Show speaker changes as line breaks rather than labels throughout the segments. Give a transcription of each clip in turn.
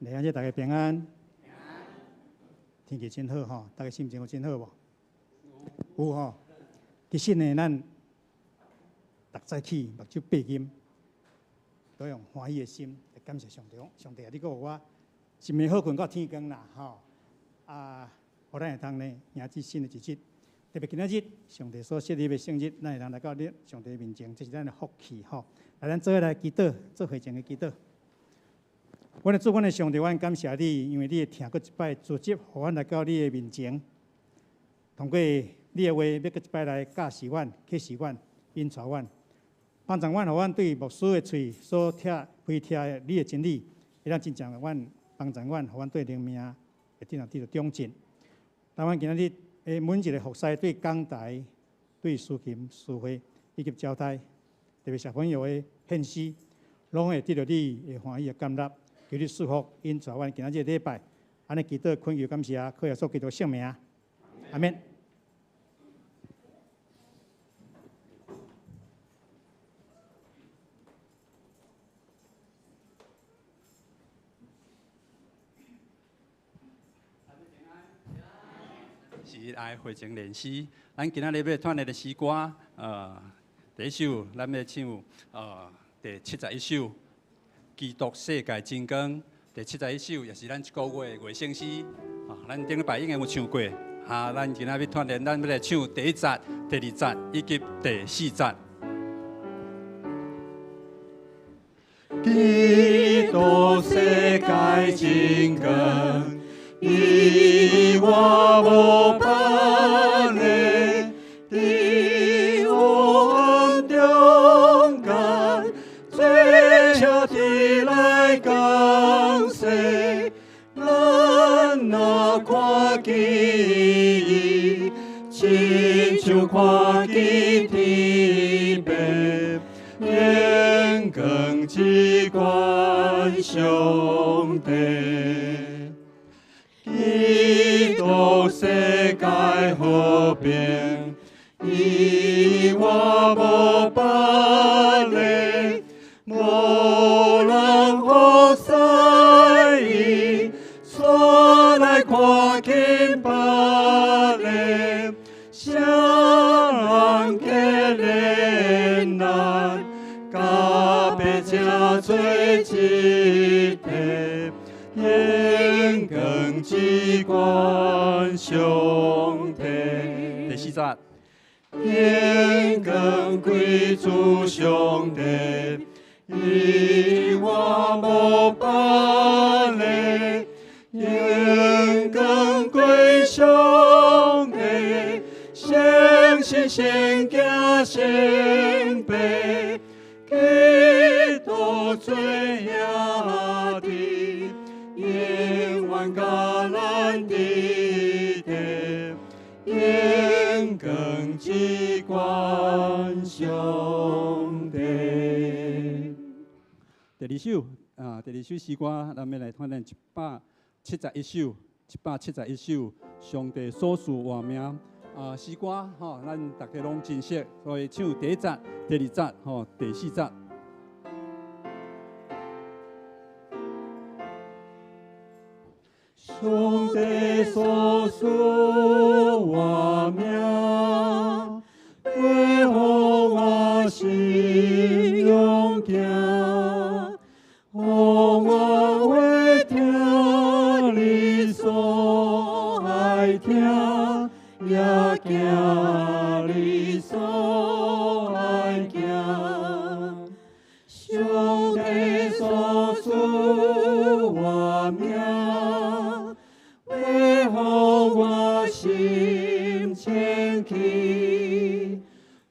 来安这大家平安。天气真好吼，大家心情有真好无？有吼。其实呢，咱逐早起目睭闭眼，都用欢喜的心来感谢上帝。上帝啊，你阁有我一暝好困到天光啦吼。互咱会当呢迎接新的一日。特别今仔日，上帝所设立的圣日，咱会当来到你上帝面前，这是咱的福气吼。来，咱做伙来祈祷，做会前的祈祷。阮的主，阮的上帝，阮感谢你，因为你听过一摆，组织，互阮来到你的面前，通过你的话，要过一摆来教示阮、启示阮、引导阮，帮助阮，互阮对牧师的喙所听、会听你的真理，会当真正阮帮助阮，互阮对灵命会得到长进。当阮今仔日的每一个服侍，对讲台、对司琴、司会以及招待，特别小朋友的献诗，拢会得到你的欢喜的感纳。求你赐福，引导阮今仔日礼拜，安尼祈祷恳求感谢，靠耶稣基督圣名，阿免。
是爱会前练习，咱今仔日要传来的诗歌，第一首咱要唱第71首。基督世界真光，第71首也是咱这个月的卫生诗，咱顶礼拜应该有唱过，咱今仔要团练，咱要来唱第1节、第2节以及第4节。基督世界真光，你我无别个，你我中间，最小的来降世，咱若看见伊，亲像看见天边，眼光只观上帝。基督世界和平，你我无别个，无人好使伊，所来看见别个，谁人可怜咱，甲别正做一体。眼光只观上帝。第4节，眼光归主上帝，你我无别个。眼光归上帝，相信圣经圣白，基督最兄弟。永远甲咱伫地，眼光只观上帝。第2首诗歌，咱要来团练171首，171首，上帝所赐活命。诗歌咱大家拢真熟，所以唱第1节、第2节、第4节。上帝所赐活命，为互我心勇行，互我会听你所爱听，也行你所爱行。上帝所赐活命。我心清气，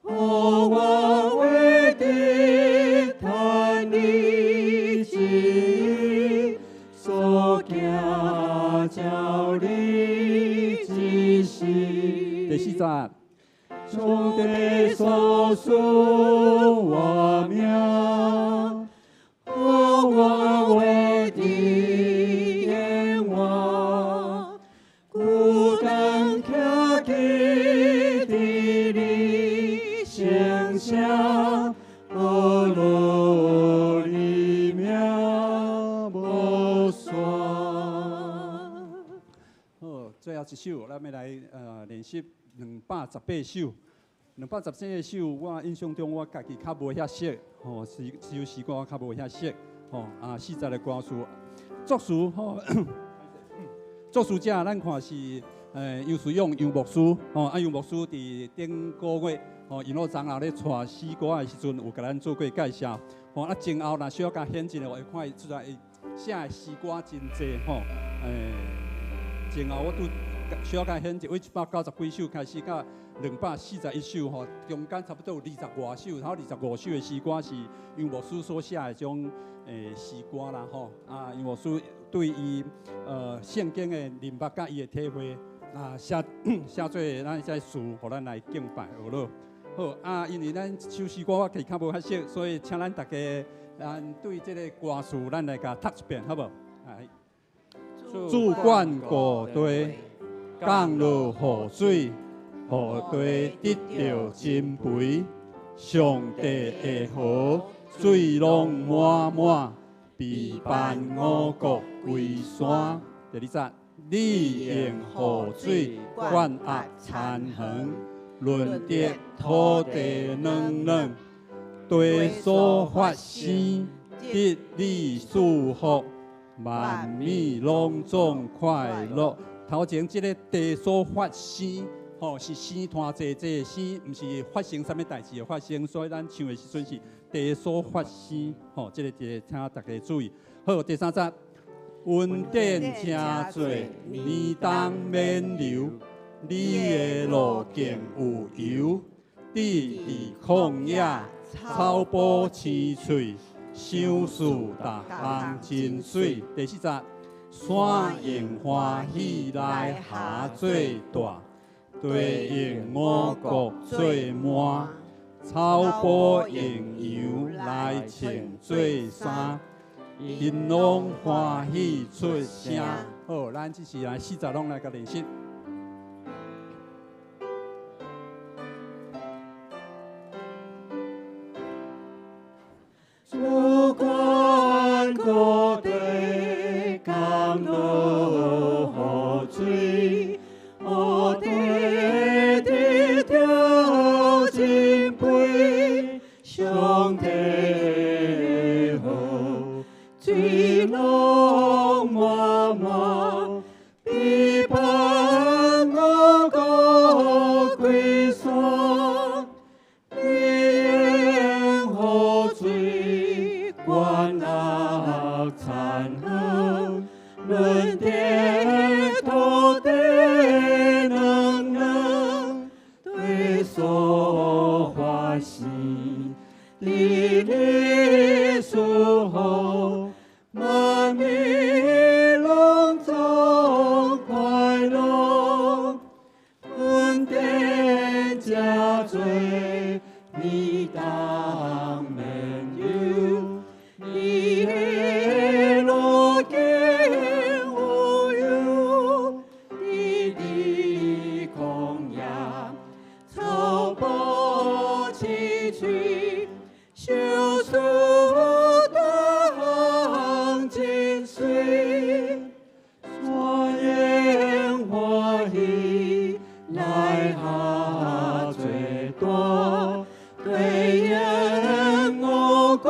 互我为的谈你旨，所行照你指示。第4节，上帝所赐活命，互我为的愿望。孤单徛起伫你声声，无路里命无线。首，咱要来练习218首。218首，我印象中我家己较无遐熟，吼，有时歌较无遐熟，吼，40个歌词，作词吼，作词者咱看是杨树勇杨牧师，吼，杨牧师伫顶个月，吼，因老长老咧带诗歌的时阵，有甲咱做过介绍，吼，前后若需要甲显进的话，会看伊出来写的诗歌真济，吼，前后我拄需要甲显进，为190几首开始到241首，吼，中间差不多有20外首，然后25首的诗歌是杨牧师所写的种诗歌啦，吼，杨牧师对伊圣经的认捌甲伊的体会，写做咱这词，互咱来敬拜学咯。好因为咱首诗歌我其较无较熟，所以请咱大家对这个歌词，咱来甲读一遍，好无？主管古地，降落雨水，雨地得到珍肥，上帝的河水浪满满，被办五国归山。第二节，你用雨水灌压残垣，润泽土地软软，地所发生得你祝福。万米隆重快乐。头前即个地所发生，吼是生团济济生，毋是发生啥物代志的发生，所以咱唱的时阵是地所发生，吼，即个请大家注意。好，第3节，恩典真多，年冬免流，你的路径有油，地地旷野，草埔青翠。想事逐项真水。第4节，山用欢喜来下做大，地用五谷做满，草埔用羊来穿做衫，因拢欢喜出声。好，咱这是来4节拢来甲练习。
主管各地，降落雨水，雨地得到珍贵，上帝的雨水浪满满，被办五谷归山。灌压残垣，润泽土地软软，对所发生，你的祝福，万米隆重快乐，恩典真多，你当免忧。你的路径有油，你的旷野，草埔青翠，小树逐项真水，山烟欢喜来下做大，对应五谷。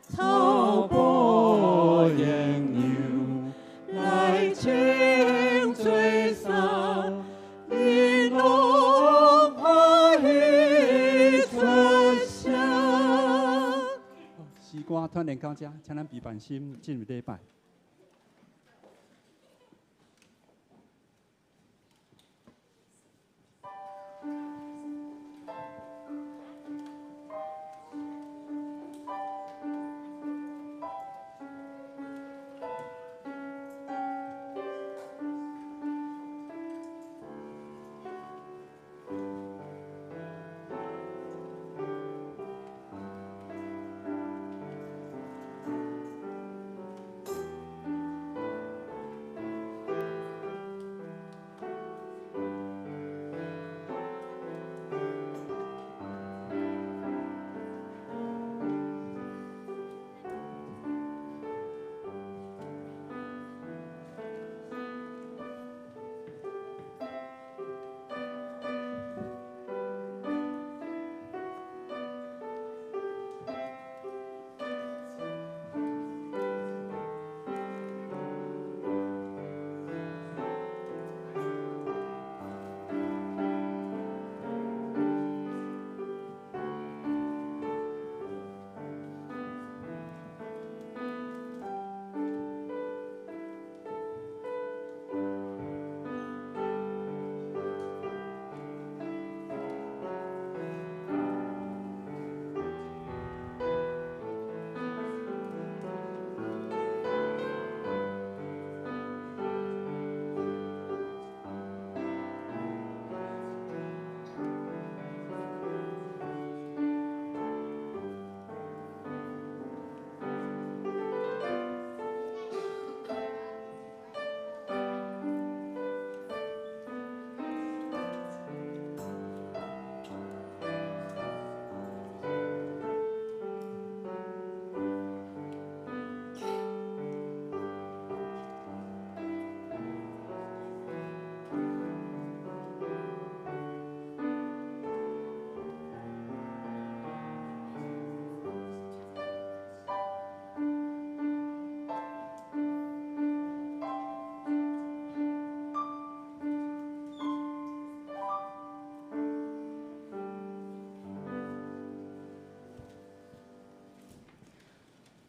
草埔营养来清水山，你拢欢喜出声。
诗歌团练到这，请咱备办心进入礼拜。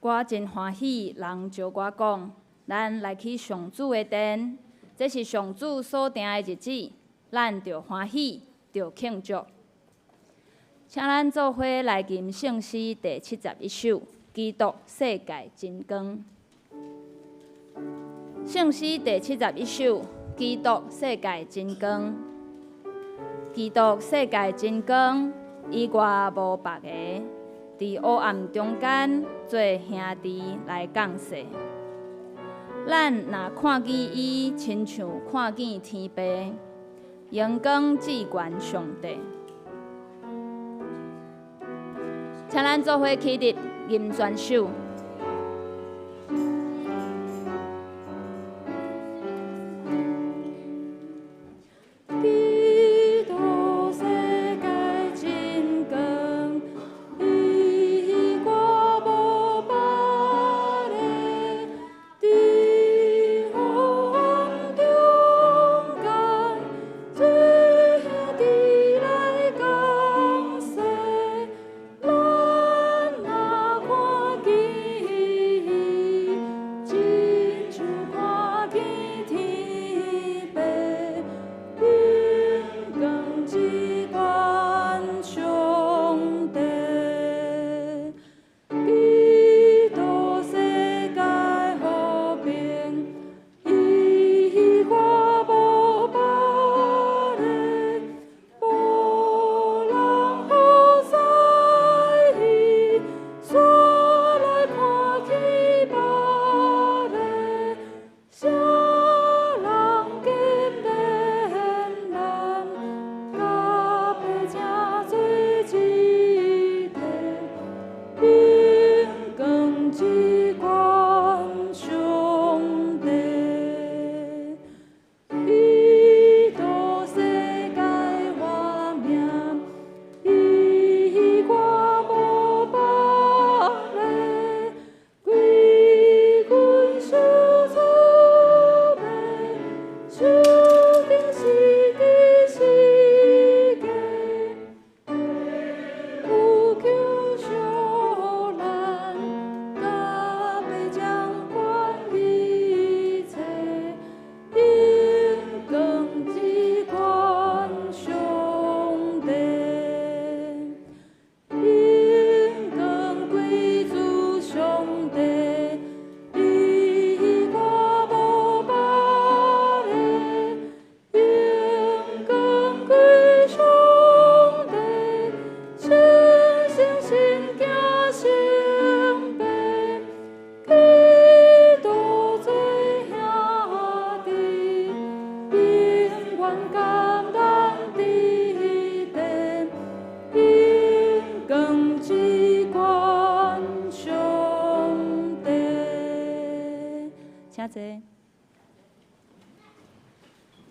我真欢喜，人招我讲，咱来去上主的殿，这是上主所定的日子，咱着欢喜，着庆祝。请咱做伙来吟圣诗第71首《基督世界真光》。圣诗第71首《基督世界真光》。基督世界真光，以外无别个，伫黑暗中间做兄弟来共事。咱若看见伊，亲像看见天父，阳光至悬上帝。请咱做伙起立吟全首。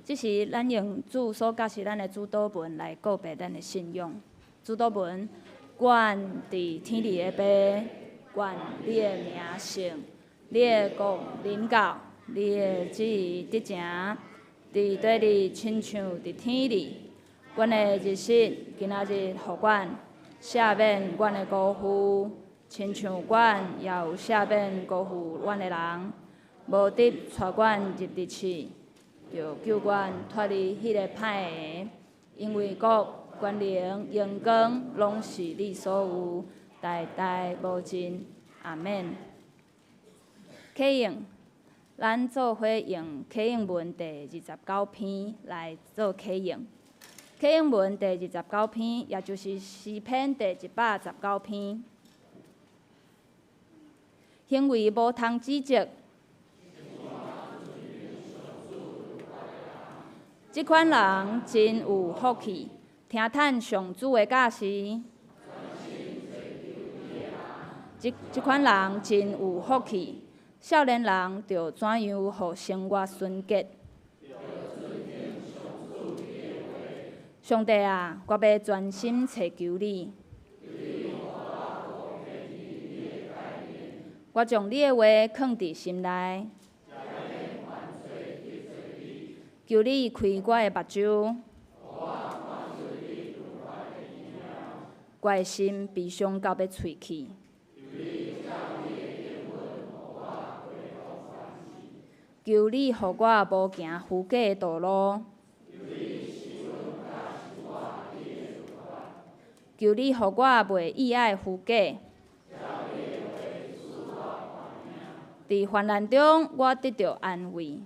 这是咱用主所教示咱的主祷文来告别咱的信仰。主祷文：愿伫天里的父，愿你的名圣，你的国临到，你的旨意得成，伫地里亲像伫天里。阮的日食今仔日互阮，赦免阮的辜负，亲像阮也有赦免辜负阮的人，无得带阮入地狱。就救阮脱离迄个歹个，因为国、权能、荣光，拢是你所有，代代无尽。阿免。启应，咱做伙用启应文第29篇来做启应。启应文第29篇，也就是诗篇第119篇。行为无通指责。即款人真有福气，听叹上主的教示。即款人真有福气，少年人着怎样互生活纯洁？上帝啊，我要专心找求你。我将你的话藏伫心内。求你开我的目睭，我的心悲伤到要碎去。求你，互我无行虚假的道路。求你，互我袂意爱虚假。伫患难中，我得到安慰。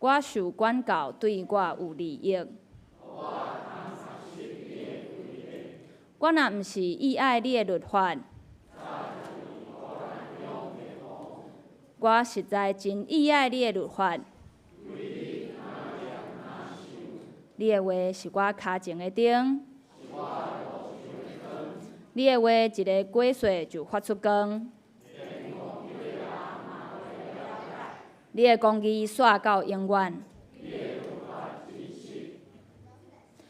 我受管教对我有利益。我若毋是意爱你的律法，我实在真意爱你的律法。你的话是我脚前的灯，你的话一个过细就发出光，你的公义煞到永远。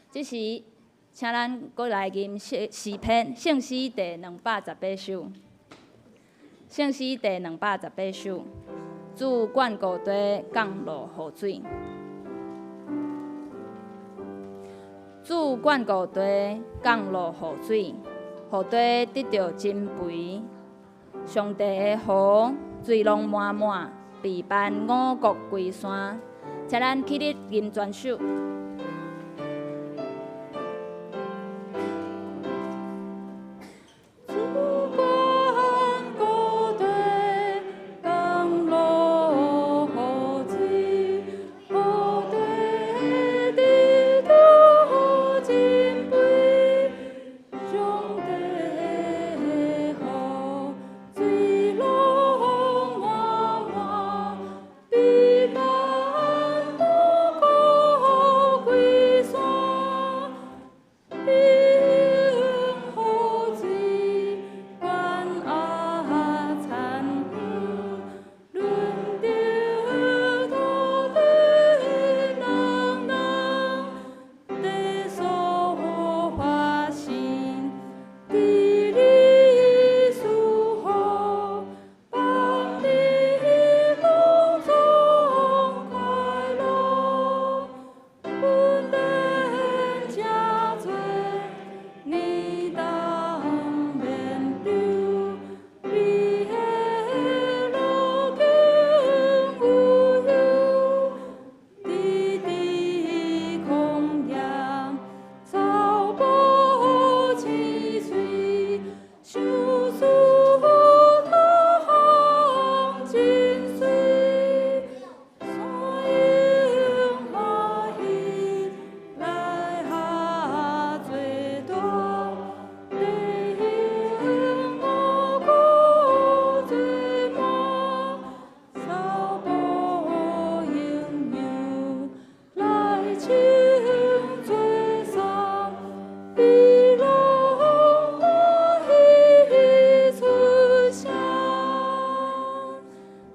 这时，请咱搁来吟诗篇圣诗第218首。圣诗第218首，主眷顾地降落雨水。主眷顾地降落雨水，予地得到增肥。上帝的雨水浪满满，陪伴五谷归山。请咱起立吟全首。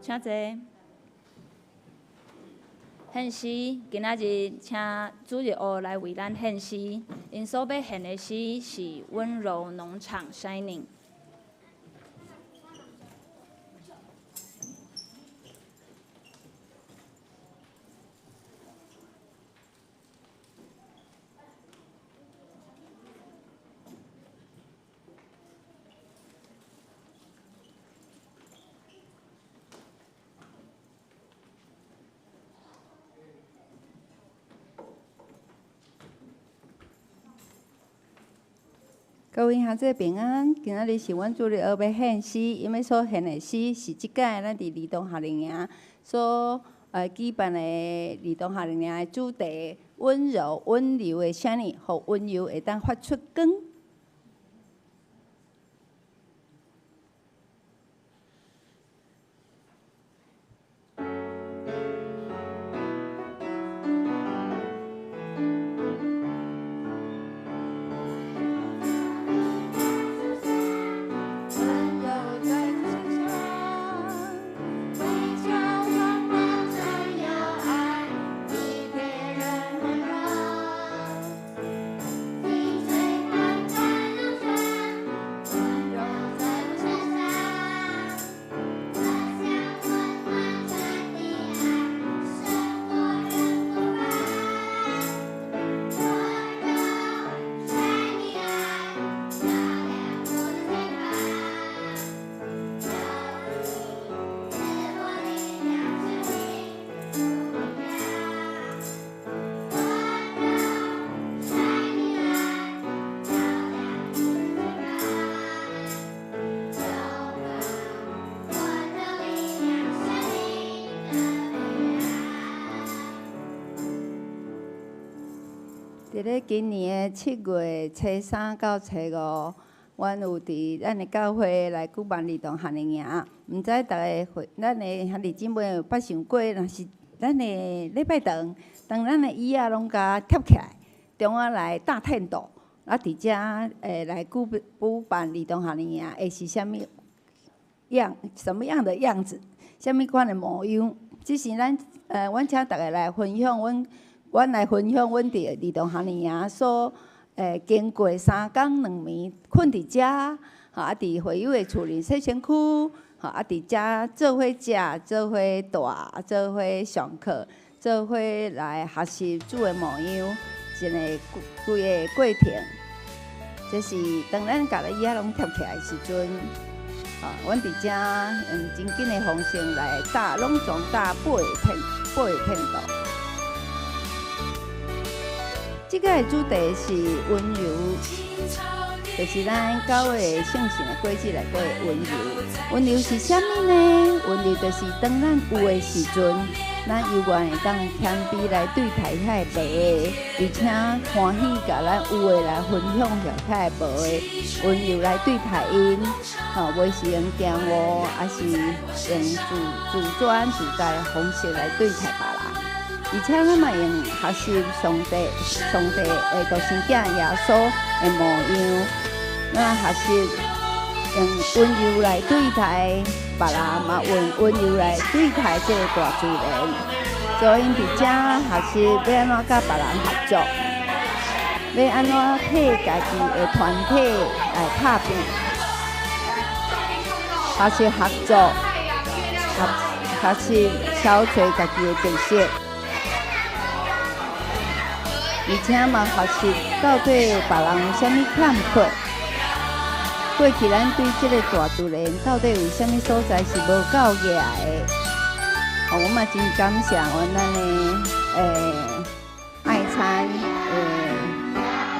请坐。献诗，今仔日请主日学来为咱献诗。因所要献的诗是温柔农场 Shining。
各位兄弟平安，今仔日是阮主日学要献诗，因为所献的诗是即届咱伫儿童夏令营所举办的儿童夏令营的主题：温柔温柔的声音，互温柔会当发出光。
最
伫咧今年的7月初3到初5，阮有伫咱的教会来举办儿童夏令营。毋知逐个咱的兄弟姊妹有捌想过，若是咱的礼拜堂，当咱的椅仔拢甲贴起来，中央来大天道，啊，伫遮来举办儿童夏令营，会是什么样的样子？什么款的模样？只是阮请逐个来分享阮来分享阮伫儿童夏令营所经过3天2暝困伫遮，啊，伫会友的厝里洗身躯，啊，伫遮做伙食，做伙住，做伙上课，做伙来学习主的模样，一个规个过程。这是当咱家己椅仔拢贴起来的时阵，阮伫遮用真紧的方式来拢总搭8个天道。即个的主题是温柔，就是咱教会的圣神的轨迹内底的温柔。温柔是啥物呢？温柔就是当咱有的时阵，咱犹原会当谦卑来对待遐个无的，而且欢喜甲咱有的来分享遐个无的，温柔来对待因，袂是用惊恶，还是用自专自在的方式来对待别人。而且咱嘛用学习上帝的独生囝耶稣的模样，咱学习用温柔来对待别人，嘛用温柔来对待这个大自然。所以因伫遮学习要安怎甲别人合作，要安怎替家己的团体来拍拼，学习合作，学习找找家己的特色。而且嘛，学习到底别人有啥物欠缺，过去咱对这个大自然到底有啥物所在是无够起来的。我嘛真感谢咱的爱餐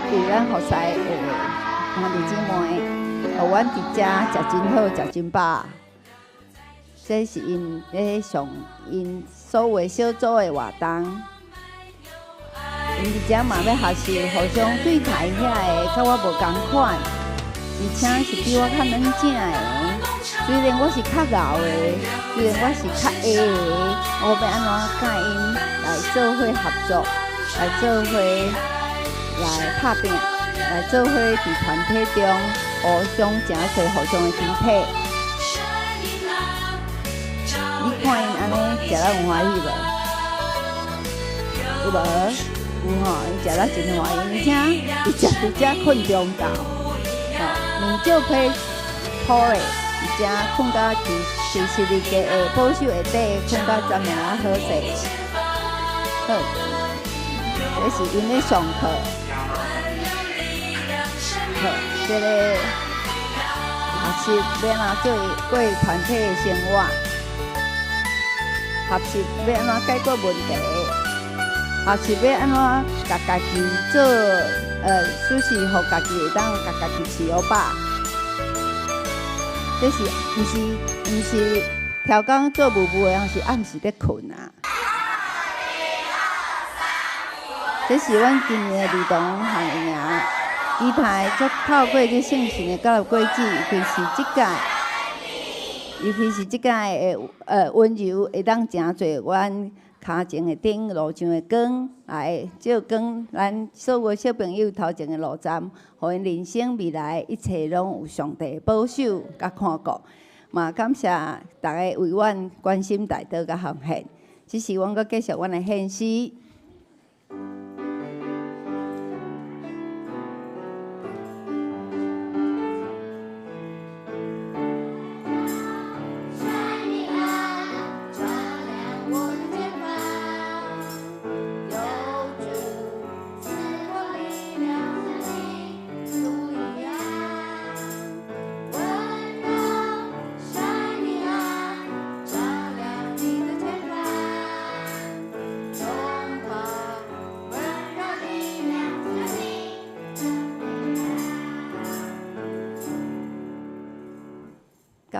对咱服侍的兄弟姊妹，阮伫遮食真好，食真饱。这是因所有小组的活动。因伫遮嘛要学习互相对待遐个，甲我无共款，而且是比我较冷静的。虽然我是较老的，虽然我是较矮的，我要安怎甲因来做伙合作，来做伙来拍拼，来做伙伫团体中互相成做互相的支配。你看因安尼食得有欢喜无？有无？有吼，伊食了真欢喜，而且伊食伫遮困中昼，面少配土的，伫遮困到其实日家的保守下底，困到10点好势。好，这是因咧上课。好，这个学习要安怎过团体的生活，学习要安怎解决问题。学习要安怎甲家己做，就是互家己会当甲家己饲好饱。这是毋是超工做务务的，还是暗时咧困啊？这是阮今年的儿童夏令营，期待则透过这圣神的教育轨迹，尤其是即届的温柔，会当诚侪阮骹前的顶路上的光，来照光咱所有小朋友头前的路站，互因人生未来一切拢有上帝保守甲看顾。嘛感谢大家为阮关心大道甲奉献。这是阮阁继续阮的献诗。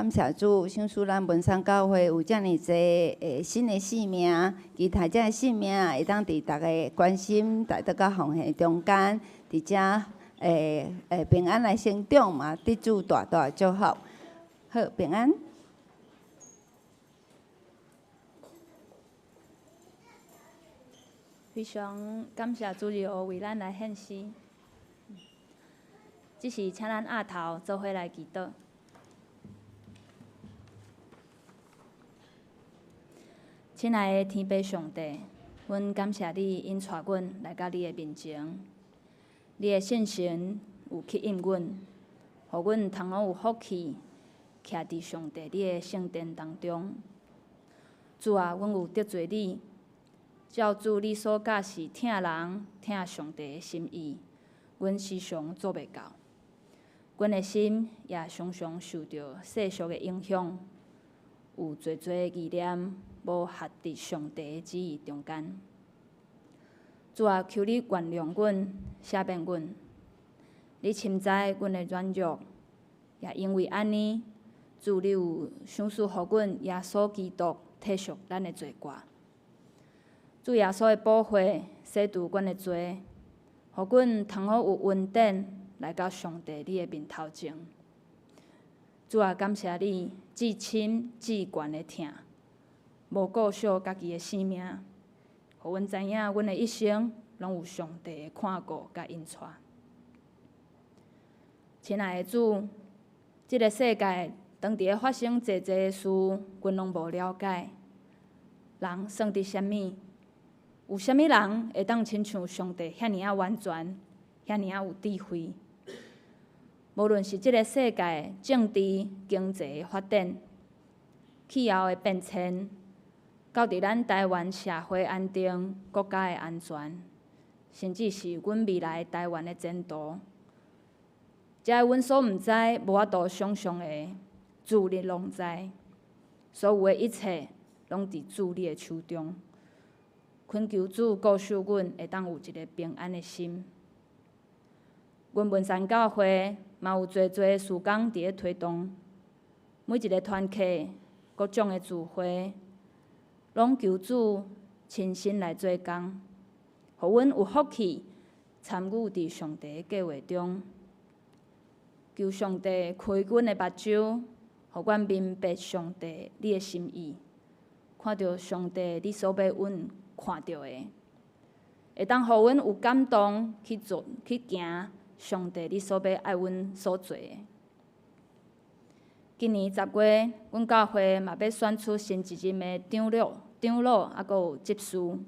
感谢主，想使咱文山教会有遮尔济新的性命，其他遮个性命会当伫大家关心、带到奉献中间，伫遮平安来成长嘛，得主大大祝福。好，平安。
非常感谢主佑为咱来献诗。即是请咱额头做伙来祈祷。亲爱的天父上帝，阮感谢你引带阮来到你的面前，你的信心有吸引阮，互阮通好有福气，徛伫上帝你的圣殿当中。主啊，阮有得罪你，照主你所教示听人听上帝的心意，阮时常做袂到。阮的心也常常受到世俗的影响，有侪侪意念无合伫上帝的旨意中间。主啊，求你原谅阮，赦免阮。你深知阮的软弱，也因为安尼，主你有赏赐互阮耶稣基督替赎咱的罪过。主耶稣的宝血洗除阮的罪，互阮通好有稳定来到上帝你的面头前。主啊，感谢你至深至悬的疼，无顾惜家己的性命，互阮知影阮的一生拢有上帝的看顾甲引带。亲爱的主，即个世界当伫咧发生侪侪的事，阮拢无了解。人算伫啥物？有啥物人会当亲像上帝遐尔完全，遐尔有智慧？无论是即个世界政治、经济的发展、气候的变迁，到伫咱台湾社会安定、国家的安全，甚至是阮未来台湾的前途，遮阮所毋知、无法度想象的，主你拢知。所有的一切，拢伫主你的手中。恳求主顾惜阮，会当有一个平安的心。阮文山教会嘛有侪侪事工伫咧推动，每一个团契、各种的聚会，拢求主亲身来做工，互阮有福气参与伫上帝的计划中。求上帝开阮的目睭，互阮明白上帝你的心意，看到上帝你所要阮看到的，会当互阮有感动去做去行上帝你所要爱阮所做的。今年10月，阮教会嘛要选出新一任的长老，还佫有执事。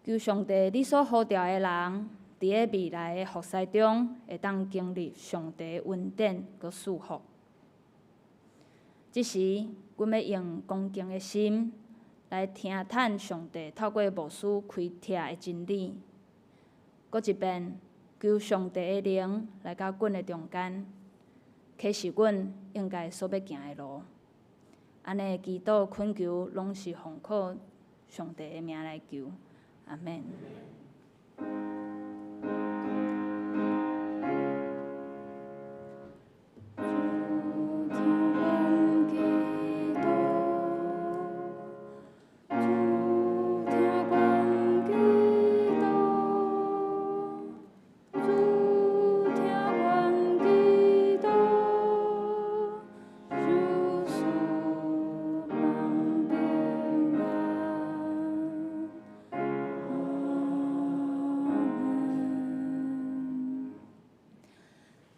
求上帝你所呼召的人，伫咧未来的服侍中，会当经历上帝的恩典佮祝福。即时，阮要用恭敬的心来听探上帝透过牧师开帖的真理。佫一遍，求上帝的灵来到阮的中间，启示阮应该所要行的路。安尼祈祷恳求，拢是奉靠上帝的名来求，阿免。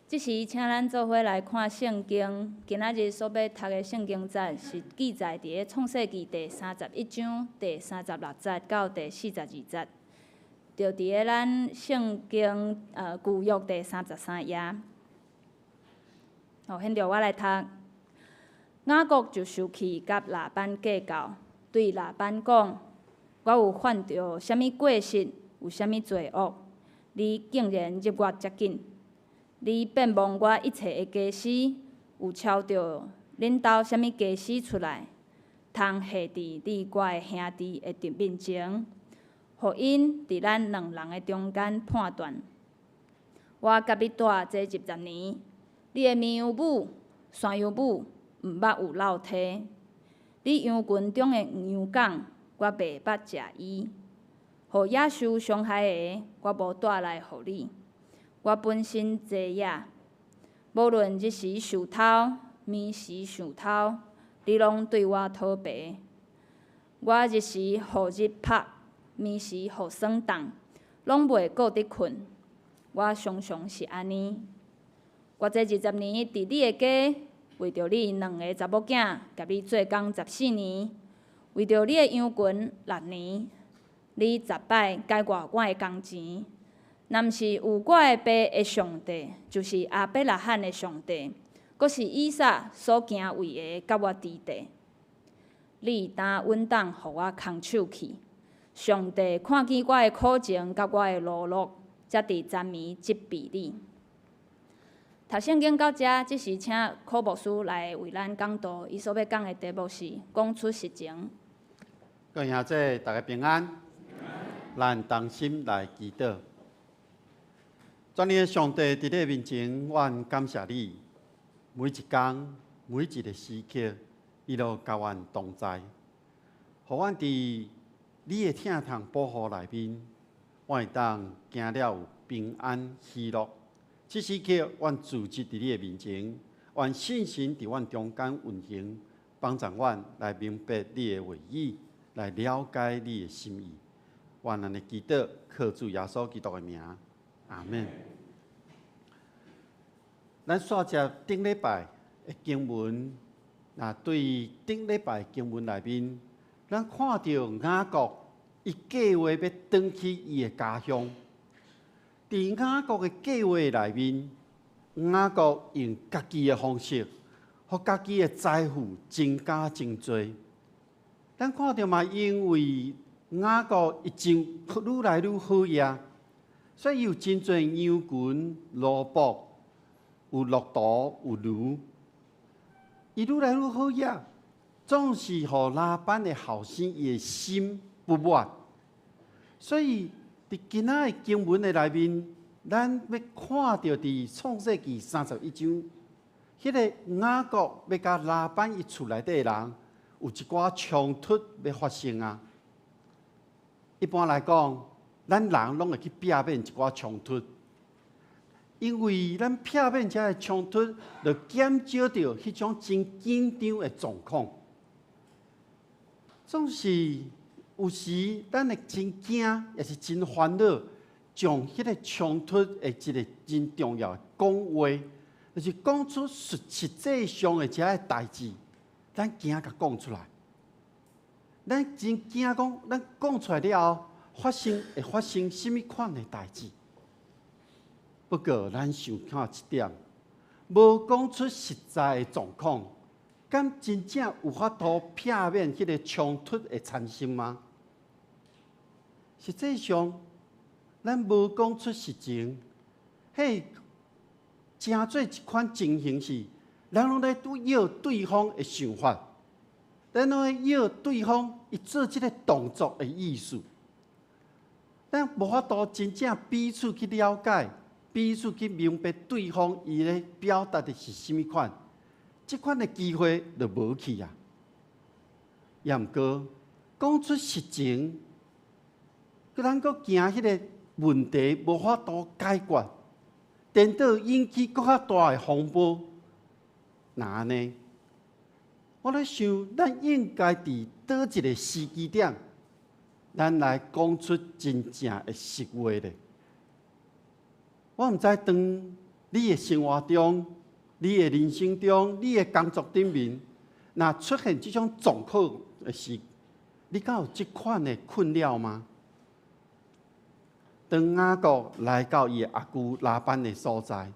即时，请咱做伙来看圣经。今仔日所要读的圣经节是记载伫咧创世纪第31章第36节到第42节，就伫咧咱圣经旧约第33页。现着我来读。雅各就生气，甲拉班计较，对拉班讲：我有犯着啥物过失，有啥物罪恶，你竟然入我遮紧？你变忘我一切的家私，有抄着恁兜啥物家私出来，通下伫你我的兄弟的面前，互因伫咱两人的中间判断。我甲你住这10年，你的绵羊母、山羊母毋捌有落体。你羊群中的羊港，我袂捌食伊；互野兽伤害的，我无带来互你。我本身济野，无论日时受偷，暝时受偷，你拢对我讨白。我日时互日晒，暝时互霜冻，拢袂顾得困。我常常是安尼。我这20年伫你的家，为着你2个查某囝，甲你做工14年；为着你的羊群6年，你10摆解我的工钱。若毋是有我的爸的上帝，就是亚伯拉罕的上帝，阁是以撒所行为的，甲我伫地。你担稳当，互我空手去。上帝看见我的苦情，甲我的劳碌，才伫昨暝责备你。读圣经到遮，即时请柯牧师来为咱讲道。伊所要讲的题目是讲出实情。
各位兄弟，大家平安。咱同心来祈祷。全能的上帝，伫你面前，阮感谢你。每一天，每一个时刻，你都甲阮同在，互阮伫你的疼痛保护内面，阮会当行了有平安喜乐。这时刻，阮自执伫你的面前，愿信心伫阮中间运行，帮助阮来明白你的话语，来了解你的心意。愿咱的祈祷，靠主耶稣基督的名，阿门。咱煞接顶礼拜的经文，对顶礼拜经文内面，咱看到雅各伊计划要返去伊的家乡。伫雅各的计划内面，雅各用家己的方式，互家己的财富增加真多。咱看到嘛，因为雅各伊真愈来愈好业，所以有真侪羊群、萝卜。有骆驼，有牛，伊愈来愈好业，总是互拉班的后生伊的心不满。所以伫今仔的经文的内面，咱要看到伫创世纪31章，迄个雅各要甲拉班伊厝内底的人有一寡冲突要发生啊。一般来讲，咱人拢会去避免一寡冲突。因为咱避免遮个冲突，就减少着迄种真紧张的状况。总是有时咱会真惊，也是真烦恼，将迄个冲突的一个真重要的讲话，就是讲出实际上的遮个代志，咱惊甲讲出来。咱真惊讲，咱讲出来了后，会发生什么款的代志？不过，咱想看一点，无讲出实在的状况，敢真正有法度避免迄个冲突的产生吗？实际上，咱无讲出实情，迄真做一款情形是，人拢在要对方的想法，咱拢在要对方伊做即个动作的意思，咱无法度真正彼此去了解。彼此去明白对方伊咧表达的是甚物款，即款的机会就无去啊。也毋过讲出实情，咱阁惊迄个问题无法度解决，颠倒引起更较大的风波。那安尼，我咧想，咱应该伫倒一个时机点，咱来讲出真正的实话咧。我毋知当你的生活中、你的人生中、你的工作顶面，若出现这种状况的时，你敢有这款的困扰吗？当雅各来到伊的阿舅拉班的所在，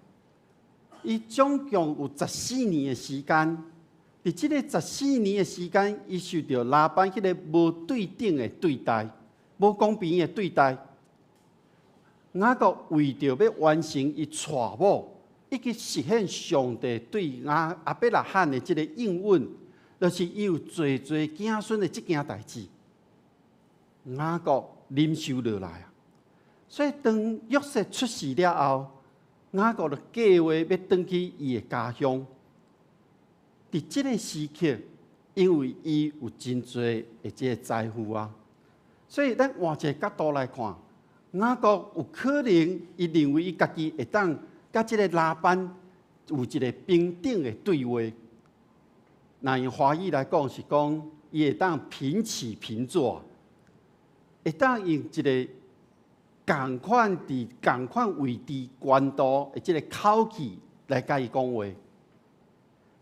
伊总共有14年的时间。伫这个14年的时间，伊受到拉班迄个无对等的对待、无公平的对待。雅各为着要完成伊娶某，以及实现上帝对亚伯拉罕的这个应允，就是伊有侪子孙的这件代志，雅各忍受落来啊。所以当约瑟出世了后，雅各就计划要返去伊的家乡。伫即个时刻，因为伊有真多的即个财富啊，所以咱换一个角度来看，雅各有可能伊认为伊家己会当甲即个拉班有一个平等的对话。那用华语来讲是讲，伊会当平起平坐，会当用一个共款位置、高度的即个口气来甲伊讲话。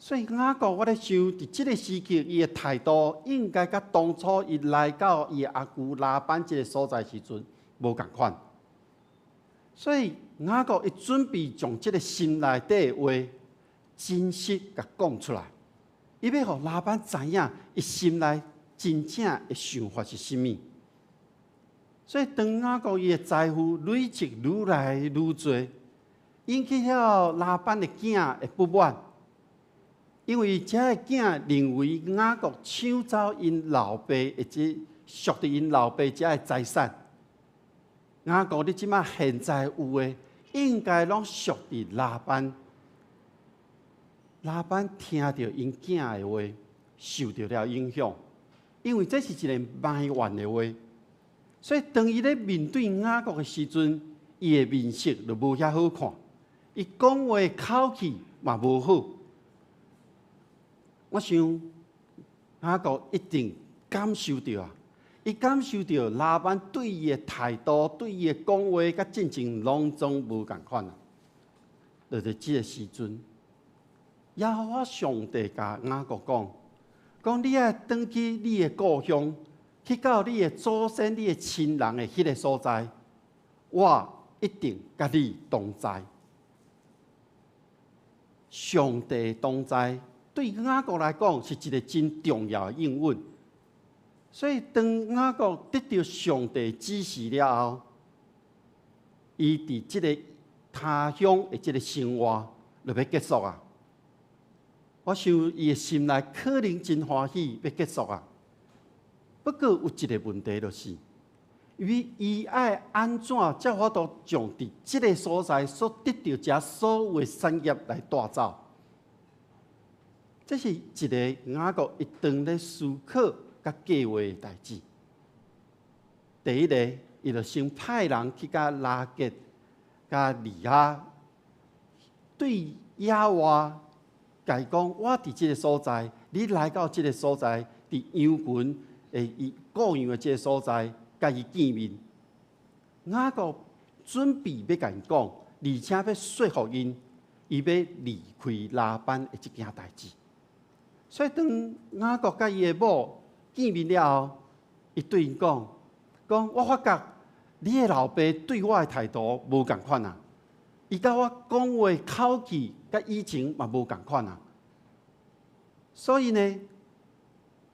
所以雅各我咧想，伫即个时期，伊的态度应该甲当初伊来到伊阿舅拉班即个所在时阵无共款。所以雅各伊准备将即个心内底的话真实甲讲出来，伊要互拉班知影伊心内真正的想法是甚物。所以当雅各伊的财富累积愈来愈多，引起了拉班的囝的不满。因为这个囝认为雅各抢走因老爸或者属于因老爸这个财产，雅各你即马现在有诶，应该拢属于拉班。拉班听到因囝的话，受到了影响，因为这是一个埋怨的话，所以当伊咧面对雅各的时阵，伊的面色就无遐好看，伊讲话口气嘛无好。我想雅各一定感受到啊，伊感受到拉班对伊的态度、对伊的讲话，甲进前拢总无共款啊。就在即个时阵，耶和华上帝甲雅各讲你爱转去你的故乡，去到你的祖先、你的亲人的迄个所在，我一定甲你同在。上帝同在。对雅各来讲是一个真重要的应允，所以当雅各得到上帝指示了后，伊伫即个他乡的即个生活就要结束啊。我想伊的心内可能真欢喜要结束啊。不过有一个问题就是，因为伊爱安怎才法度将伫即个所在所得到这所有的产业来带走？这是一个雅各一直咧思考甲计划的代志。第一个，伊就先派人去甲拉结、甲利亚，对亚华甲伊讲：我伫即个所在，你来到即个所在，伫羊群伊雇养的即个所在，甲伊见面。雅各准备要甲伊讲，而且要说服因，伊要离开拉班的即件代志。所以，当雅各甲伊的某见面了后，伊对因讲：我发觉你的老爸对我的态度无共款啊，伊甲我讲话口气甲以前嘛无共款啊。所以呢，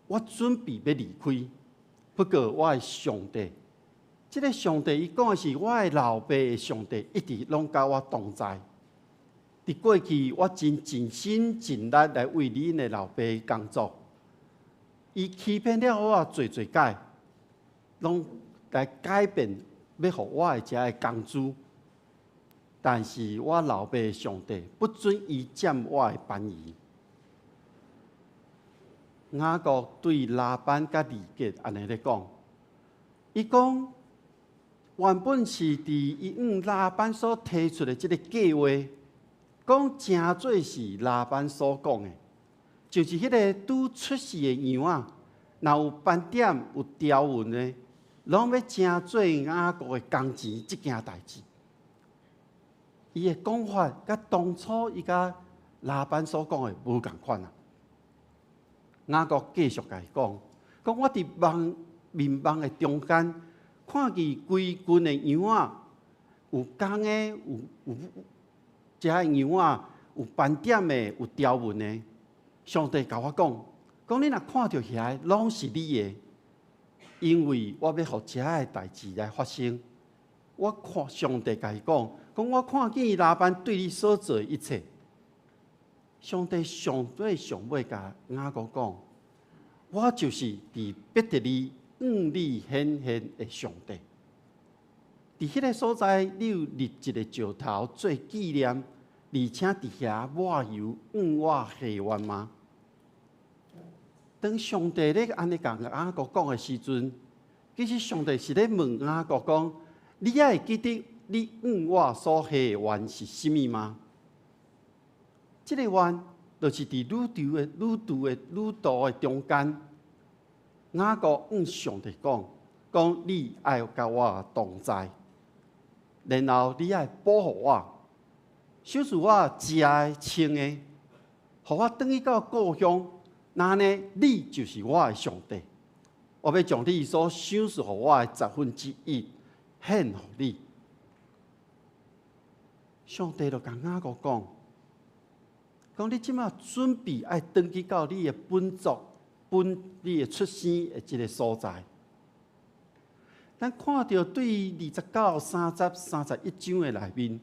我准备要离开。不过，我的上帝，这个上帝伊讲的是我的老爸的上帝，一直拢甲我同在。伫过去，我真尽心尽力来为恁的老爸工作。伊欺骗了我做解，拢来改变，要互我的这个工资。但是我老爸的上帝不准伊占我的便宜。雅各对拉班甲利结安尼咧讲，伊讲原本是伫伊拉班所提出的这个计划。讲真做是拉班所讲的，就是迄个拄出世的羊啊，若有斑点、有条纹的，拢要真做雅各的工钱这件代志。伊的讲法甲当初伊甲拉班所讲的无共款啊。雅各继续甲伊讲我伫面梦的中间，看见规群的羊啊，有公的，有。这羊啊，有斑点的，有条纹的。上帝甲我讲你若看到遐，拢是你的，因为我要互这个代志来发生。我看上帝甲伊讲我看见拉班对你所做的一切。上帝上尾甲雅各讲，我就是伫伯特利向你显现的上帝。伫迄个所在，你有立一个石头做纪念，而且伫遐抹油向我下愿吗？当上帝咧安尼甲雅各讲的时阵，其实上帝是咧问雅各讲：你还会记得你我所下的愿是甚物吗？这个愿就是伫旅途的中间，雅各上帝讲你爱甲我同在，然后你爱保护我，守住我食的穿的，互我转去到故乡。那呢，你就是我的上帝，我要将你所赏赐互我的1/10献互你。上帝就甲雅各讲你即马准备爱转去到你的本族、你的出生的即个所在。咱看到对29、30、31章的内面，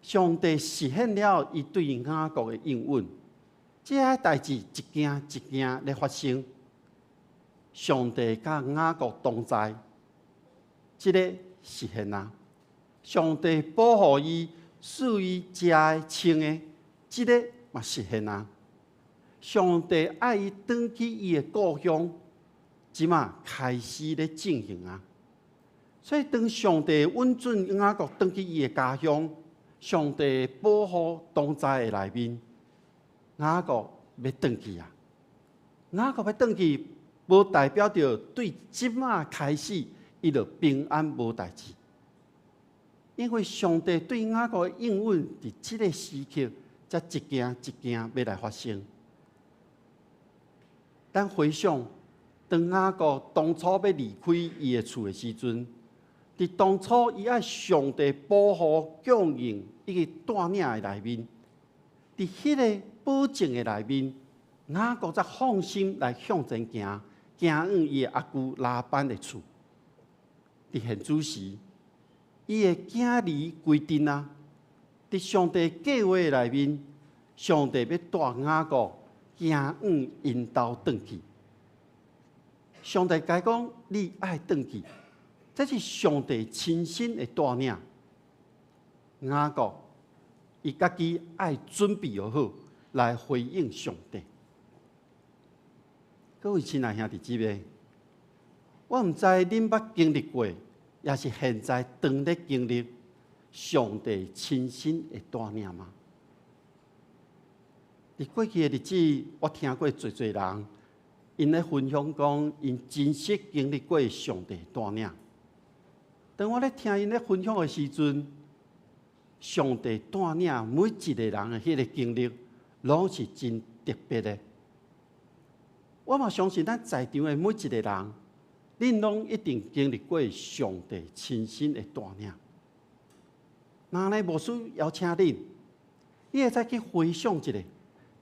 上帝实现了伊对雅各的应允。这些代志一件一件咧发生，上帝甲雅各同在，这个实现啊！上帝保护伊，赐伊食的、穿的，这个嘛实现啊！上帝爱伊转去伊的故乡，即马开始咧进行啊！所以当上帝允准雅各转去伊的家乡，上帝保护同在的内面。雅各要转去啊！雅各要转去，无代表着对即马开始，伊就平安无代志。因为上帝对雅各的应允，伫即个时刻，才一件一件要来发生。咱回想，当雅各当初要离开伊的厝的时阵，伫当初伊爱上帝保护、供应伊个带领的内面，伫迄个保证的内面，雅各才放心来向前行，行往伊的阿舅拉班的厝。伫现主时，伊的囝儿规定啊，伫上帝计划的内面，上帝要带雅各行往因兜转去。上帝甲讲，你爱转去，这是上帝亲身的带领。雅各伊家己爱准备好。来回应上帝。各位亲爱兄弟姊妹，我毋知恁捌经历过，也是现在当咧经历上帝亲身的带领吗？伫过去的日子，我听过侪人，因咧分享讲，因真实经历过上帝带领。当我咧听因咧分享的时阵，上帝带领每一个人的迄个经历。拢是真特别的。我嘛相信咱在场的每一个人，恁拢一定经历过上帝亲身的带领。那呢，无需邀请恁，你会再去回想一下，伫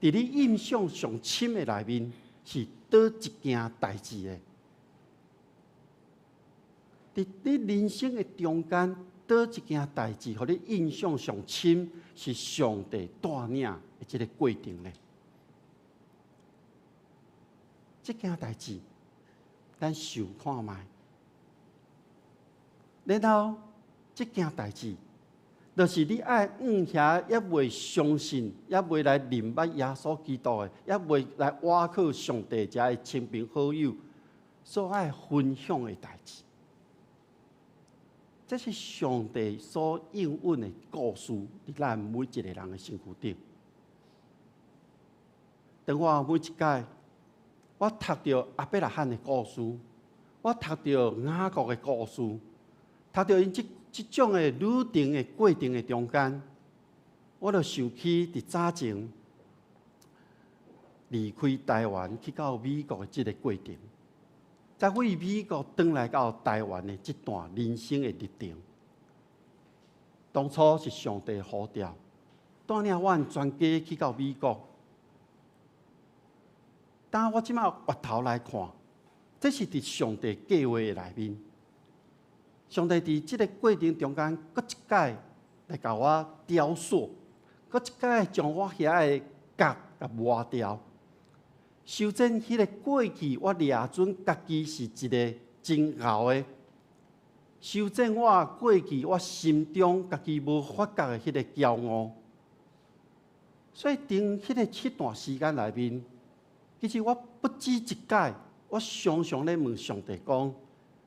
你印象上深的内面是倒一件代志的？伫你人生的中间，倒一件代志，互你印象上深，是上帝带领。这个过程呢，这件代志，咱想看卖。然后，这件代志，就是你爱遐也未相信，也未来认捌耶稣基督的，也未来倚靠上帝遮的亲朋好友所爱分享的代志。这是上帝所应允的故事，伫咱每一个人的身躯顶。当我每一届，我读到阿伯拉罕的故事，我读到雅各的故事，读到因即种的旅程的过程的中间，我就想起伫早前离开台湾去到美国的即个过程，再为美国转来到台湾的即段人生的历程。当初是上帝的呼召，带领阮全家去到美国。当我即马回头来看，这是伫上帝计划的内面。上帝伫即个过程中间，搁一届来甲我雕塑，搁一届将我遐的角甲磨掉，修正迄个过去我掠准家己是一个真牛的，修正我过去我心中家己无发觉的迄个骄傲。所以，伫迄段时间内面，其实我不止一届，我常常咧问上帝讲：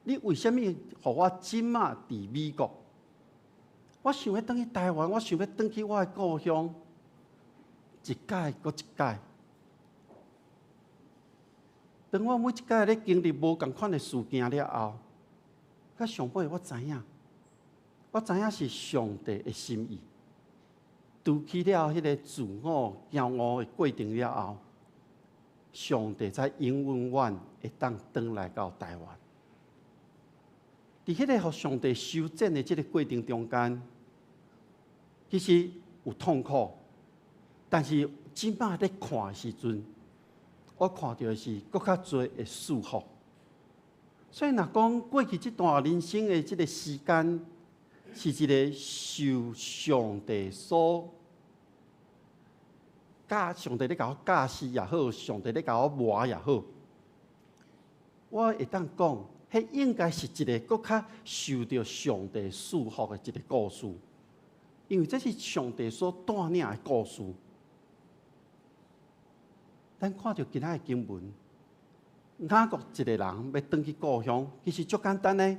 你为什么互我即马伫美国？我想要返去台湾，我想要返去我的故乡，一届搁一届。当我每一届咧经历无共款的事件了后，到上尾我知影是上帝的心意。除去了迄个自我、骄傲的过程了后，上帝才永远会当来到台湾。伫迄个互上帝修正的这个过程中间，其实有痛苦，但是即摆咧看的时阵，我看到的是更较多的束缚。所以若讲过去这段人生的这个时间，是一个受上帝所上帝咧甲我教示也好，上帝咧甲我磨也好，我会当讲，迄应该是一个更较受到上帝束缚的一个故事，因为这是上帝所带领的故事。咱看到今仔的经文，雅各一个人要返去故乡，其实足简单的，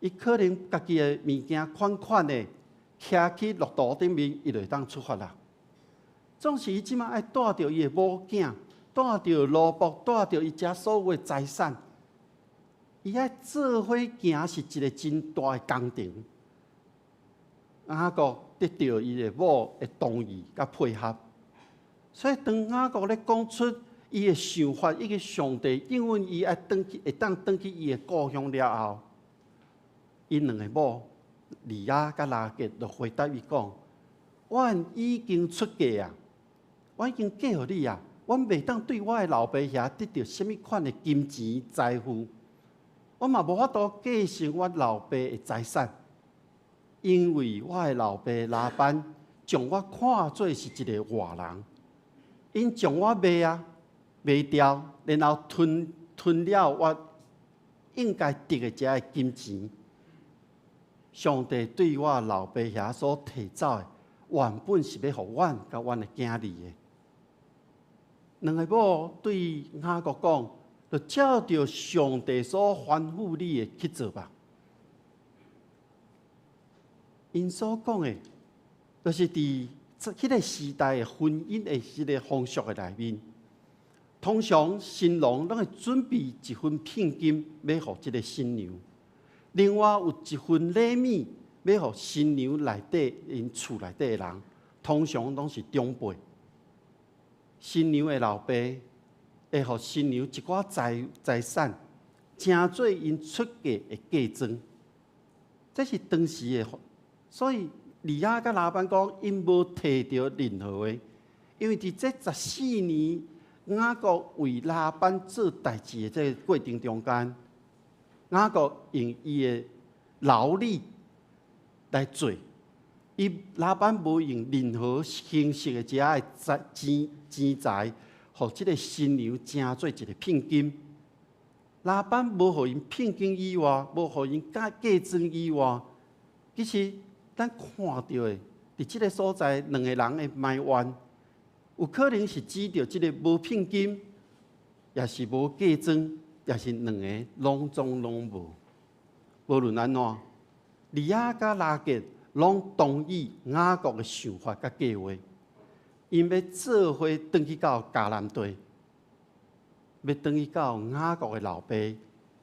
伊可能家己的物件款款的徛去骆驼顶面，伊就会当出发啦。总是伊即马爱带着伊的某囝，带着萝卜，带着伊遮所有的财产，伊爱做伙行是一个真大的工程。雅各得到伊的某的同意甲配合，所以当雅各咧讲出伊的想法，伊个上帝应允伊爱会当返去伊的故乡了后，因两个某利亚甲拉结就回答伊讲：阮已经出嫁啊！我已经嫁互你啊！我袂当对我的老爸遐得到什么款的金钱财富，我嘛无法度继承我老爸的财产，因为我的老爸拉班将我看作是一个外人，因将我卖掉，然后吞了我应该得的这些金钱。上帝对我老爸遐所提走的，原本是要互阮甲阮的囝儿的。两个某对雅各讲：，就照着上帝所吩咐你的去做吧。因所讲的，就是伫迄个时代的婚姻的迄个风俗的内面，通常新郎拢会准备一份聘金，要互这个新娘；另外有一份礼物，要互新娘内底因厝内底的人，通常拢是长辈。新娘的老爸会互新娘一寡财产，诚做因出嫁的嫁妆。这是当时的，所以利亚甲拉班讲，因无摕到任何的，因为伫这14年雅各为拉班做代志的这个过程中间，雅各用伊的劳力来做。拉班无用任何形式的这钱财，互这个新娘成做一个聘金。拉班无互因聘金以外，无互因嫁妆以外，其实咱看到的，伫这个所在，两个人的埋怨，有可能是指着这个无聘金，也是无嫁妆，也是两个拢无。无论安怎，利亚甲拉结拢同意雅各的想法甲计划，因要做伙返去到迦南地，要返去到雅各的老爸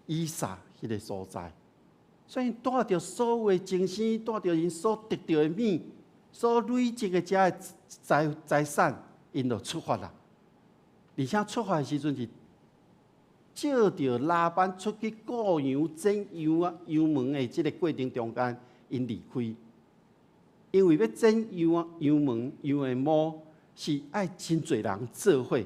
以撒迄个所在。所以带着所有的精神，带着因所得到的物，所累积的这财产，因就出发啦。而且出发的时阵是照着拉班出去雇羊、剪羊门的这个过程中间，因离开。因为要剪羊门、羊的毛，是爱真侪人做伙，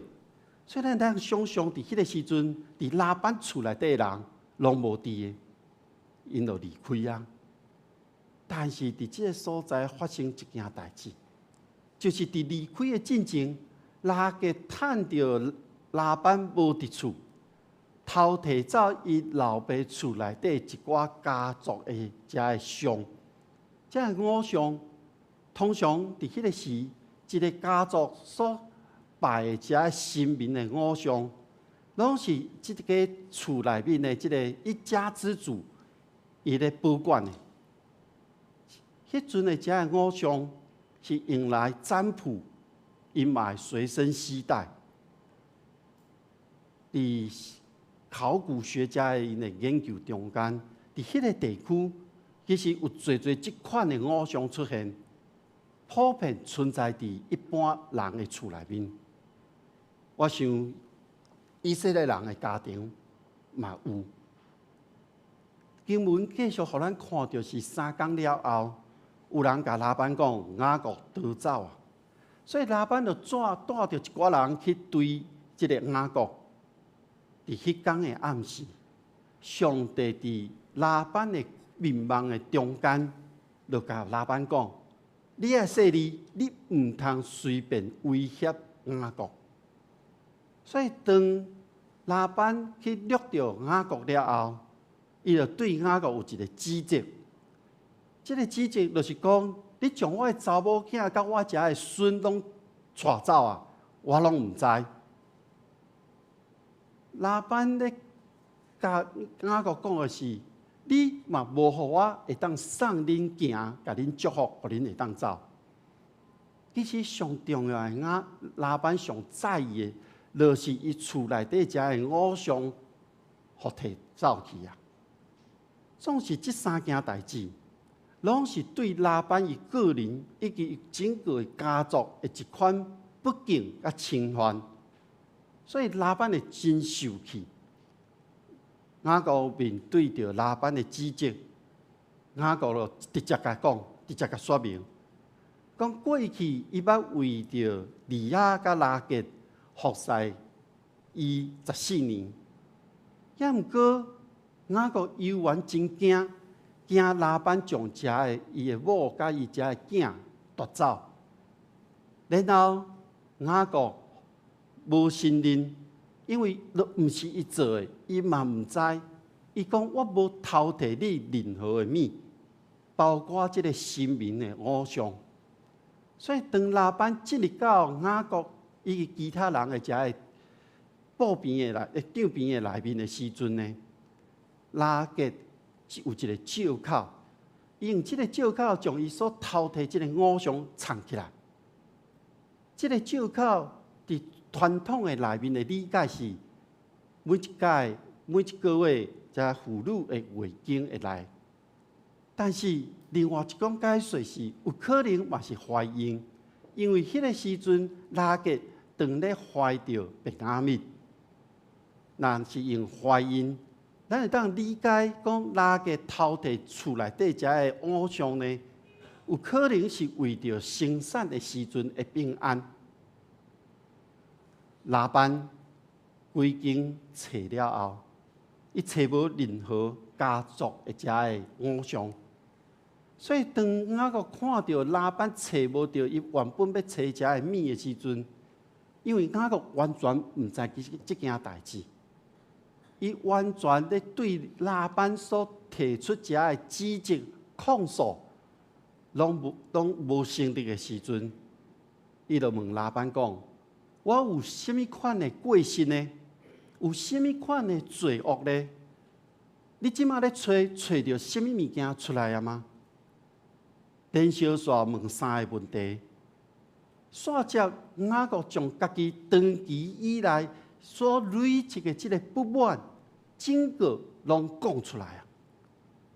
所以咱想象伫迄个时阵，伫拉班厝内底的人拢无伫的，因就离开啊。但是伫即个所在发生一件代志，就是伫离开的进程，拉结趁着拉班无伫厝，偷摕走伊老爸厝内底一寡家族的遮个相，遮个偶像。通常伫迄个时，一个家族所拜的遮神明的偶像，拢是即个厝内面的即个一家之主，伊咧保管的。迄阵的遮偶像是用来占卜，因嘛随身携带。伫考古学家的因的研究中间，伫迄个地区，其实有侪即款的偶像出现，普遍存在伫一般人的厝内面。我想，以色列人的家庭嘛有。经文继续互咱看到是3天了后，有人甲拉班讲雅各逃走啊，所以拉班就带着一寡人去追即个雅各。伫迄天的暗时，上帝伫拉班的面梦的中间，就甲拉班讲：你要说你唔通随便威胁雅各。所以当拉班去掠到雅各了后，伊就对雅各有一个指责。这个指责就是讲：你将我的查某囝甲我遮的孙拢带走啊，我拢唔知。拉班咧甲雅各讲的是：你嘛无互我会当送恁行，甲恁祝福，互恁会当走。其实上重要的拉班上在意的，就是伊厝内底遮的偶像，互摕走去啊。总是这3件代志，拢是对拉班伊个人以及整个家族的一款不敬甲侵犯。所以拉班会真受气。雅各面对着拉班的指责，雅各就直接甲讲，直接甲说明，讲过去伊捌为着利亚甲拉结服侍伊14年，也毋过雅各犹原真惊拉班将遮的伊的某甲伊遮的囝夺走，然后雅各无信任，因为都毋是伊做的，伊嘛毋知。伊讲我无偷摕你任何的物，包括即个神明的偶像。所以当拉班进入到雅各以及其他人的遮的布边的场边的内面的时阵呢，拉结有一个借口，伊用即个借口将伊所偷摕即个偶像藏起来。即个借口伫传统的内面的理解是，每一个月，遮妇女的月经会来。但是另外一种解说是，有可能嘛是怀孕，因为迄个时阵拉结当咧怀着便雅悯。若是用怀孕，咱会当理解讲拉结偷摕厝内底遮的偶像呢，有可能是为着生产的时阵会平安。拉班规经找了后，伊找无任何家族的遮的偶像，所以当雅各看到拉班找无到伊原本要找遮的物的时阵，因为雅各完全毋知即件代志，伊完全咧对拉班所提出遮的指责控诉，拢无成立的时阵，伊就问拉班讲。我有甚物款的过失呢？有甚物款的罪恶呢？你即马咧找到甚物物件出来啊吗？连小煞问3个问题，煞接雅各将家己长期以来所累积的即个不满，整个拢讲出来啊！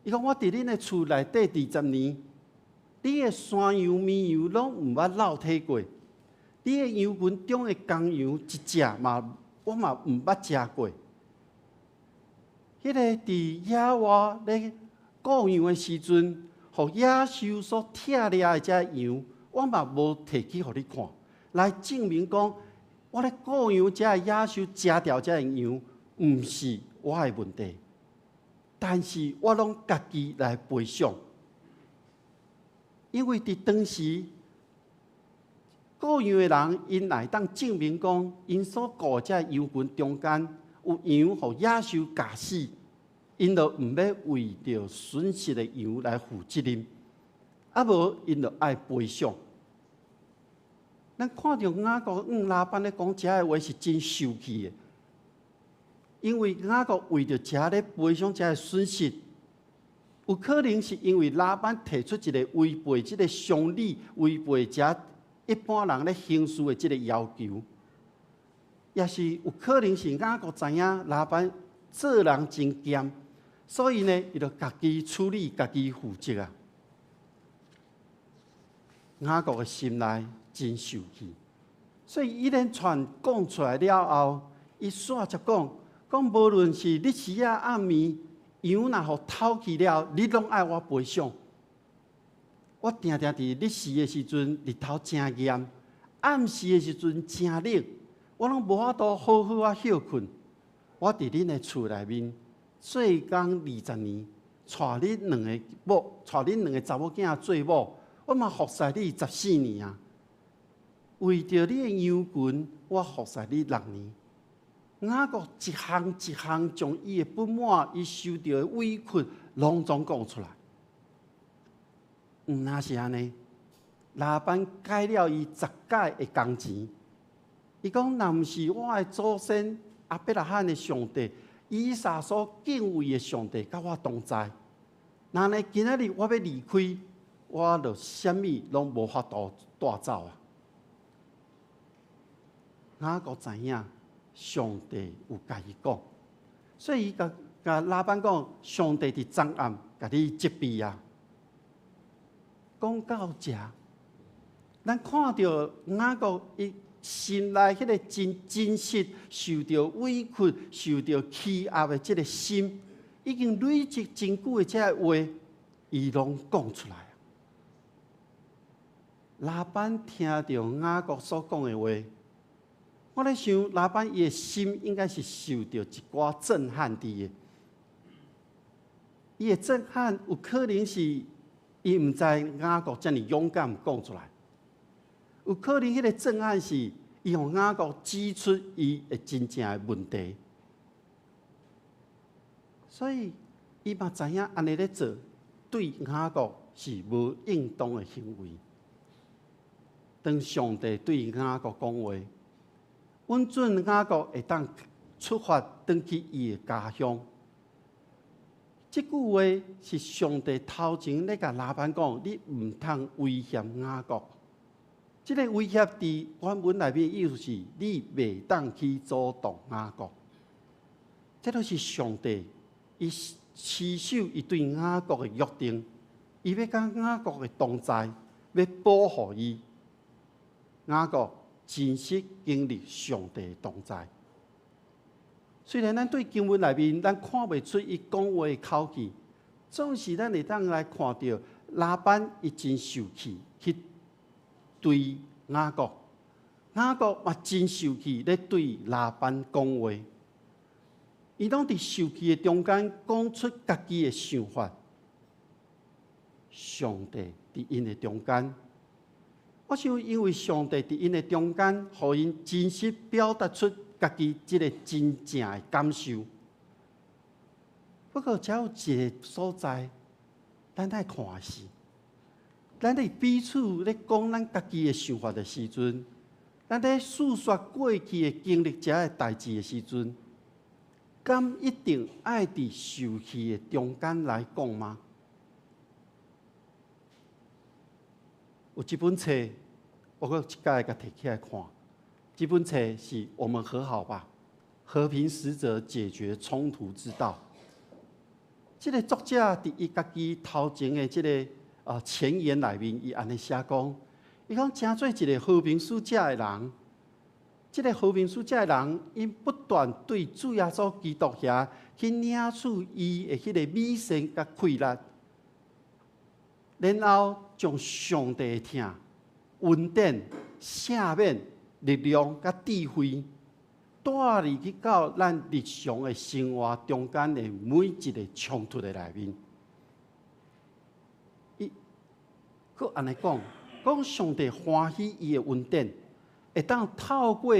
伊讲我伫恁的厝内底20年，你的山羊、绵羊拢毋捌落体过。你的羊群中的公羊一只嘛，我嘛毋捌食过。迄个伫野外咧雇羊的时阵，互野兽所拆掠的遮羊，我嘛无摕去互你看，来证明讲我咧雇羊遮的野兽食掉遮的羊，毋是我的问题。但是我拢家己来赔偿，因为伫当时。雇羊的人，因来当证明讲，因所雇遮羊群中间有羊互野兽咬死，因就毋要为着损失的羊来负责任，啊无因就爱赔偿。咱看到雅各拉班咧讲遮个话是真受气的，因为雅各为着遮咧赔偿遮个损失，有可能是因为拉班提出一个违背即个常理、违背遮一般人咧行事的即个要求，也是有可能是雅各知影拉班做人真咸，所以呢，伊就家己处理、家己负责啊。雅各的心内真受气，所以伊连串讲出来了后，伊煞就讲无论是日时啊暗暝，羊若互偷去了，你拢爱我赔偿。我定定伫日时的时阵，日头真炎；暗时的时阵真冷，我拢无法度好好啊休困。我伫恁的厝内面做工20年，带恁两个某，带恁两个查某囝做某，我嘛服侍你14年啊。为着你的羊群，我服侍你6年。雅各一项一项将伊的不满、伊受到的委屈，拢总讲出来。若是安尼，拉班改了伊10届的工钱。伊讲，若毋是我的祖先亚伯拉罕的上帝，以撒所敬畏的上帝，甲我同在。那呢，今仔日我要离开，我就啥物拢无法度带走啊！雅各知影上帝有甲伊讲，所以伊甲拉班讲，上帝伫昨暗甲你责备啊。讲到遮，咱看到雅各伊心内迄个真实受到委屈、受到欺压的即个心，已经累积真久的这个话，伊拢讲出来。拉班听到雅各所讲的话，我咧想，拉班伊的心应该是受到一寡震撼伫的。伊的震撼有可能是伊毋知雅各遮尔勇敢讲出来，有可能迄个震撼是伊向雅各指出伊的真正的问题，所以伊嘛知影安尼咧做对雅各是无应当的行为。当上帝对雅各讲话，允准雅各会当出发，返去伊的家乡。这句话是上帝头前咧甲拉班讲：你毋通威胁雅各。这个威胁伫原文内面意思是：你袂当去阻挡雅各。这都是上帝伊持守伊对雅各的约定，伊要甲雅各的同在，要保护伊。雅各真实经历上帝的同在。虽然咱对经文内面，咱看袂出伊讲话的口气，总是咱会当来看到拉班伊真受气去对雅各，雅各嘛真受气咧对拉班讲话，伊拢伫受气的中间讲出家己的想法。上帝伫因的中间，我想因为上帝伫因的中间，互因真实表达出家己即个真正的感受。不过，只有一个所在，咱爱看的是，咱伫彼此咧讲咱家己的想法的时阵，咱咧诉说过去的经历遮的代志的时阵，敢一定爱伫受气的中间来讲吗？有一本册，我搁一届甲摕起来看。这本册是《我们和好吧：和平使者解决冲突之道》。这个作者伫伊家己头前的这个前言内面，伊安尼写讲：，伊讲真做一个和平使者的人，这个和平使者的人，因不断对主耶稣基督遐去领取伊的迄个美善甲快乐，然后将上帝的听、恩典、赦免、力量甲智慧，带入去到咱日常的生活中间的每一个冲突的内面。伊佫安尼讲上帝欢喜伊的恩典，会当透过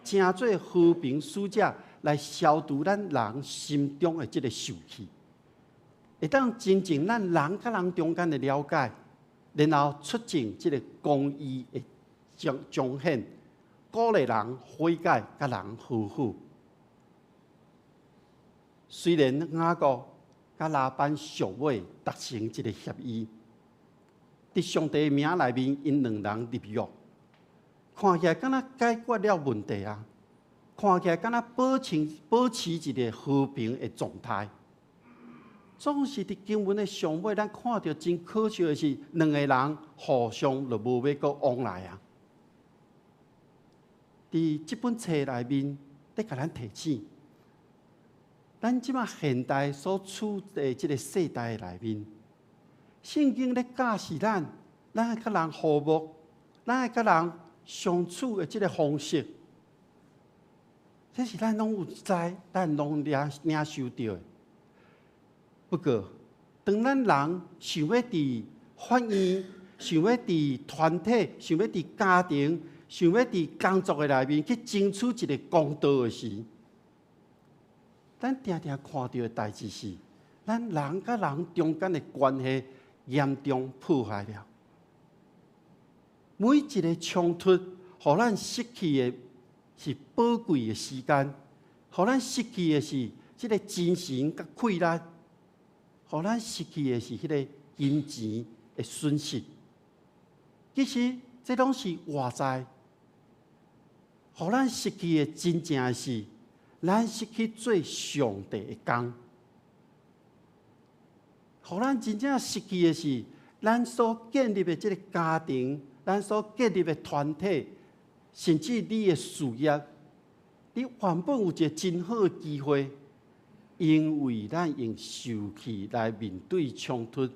真做和平使者来消除咱人心中的这个受气，会当真正咱人甲人中间的了解，然后促进这个公义的彰显，鼓励人悔改，甲人和好。虽然雅各甲拉班上尾达成一个协议，伫上帝名内面，因两人立约，看起来敢若解决了问题啊！看起来敢若保持一个和平的状态。总是伫经文的上尾，咱看到真可笑的是，两个人互相就无要搁往来啊！伫这本册内面，在甲咱提醒，咱即马现代所处的这个世代内面，圣经咧教示咱会甲人和睦，咱会甲人相处的这个方式，这是咱拢有知，咱拢领受到的。不过，当咱人想要伫法院、想要伫团体、想要伫家庭、想要伫工作的内面去争取一个公道的时，咱常常看到的代志是，咱人甲人中间的关系严重破坏了。每一个冲突，互咱失去的是宝贵的时间，互咱失去的是这个精神甲气力。互咱失去的是迄个金钱的损失，其实这拢是外在。互咱失去的真正是，咱失去做上帝的工。互咱真正失去的是，咱所建立的这个家庭，咱所建立的团体，甚至你的事业，你原本有一个真好的机会。因为咱用受气来面对冲突，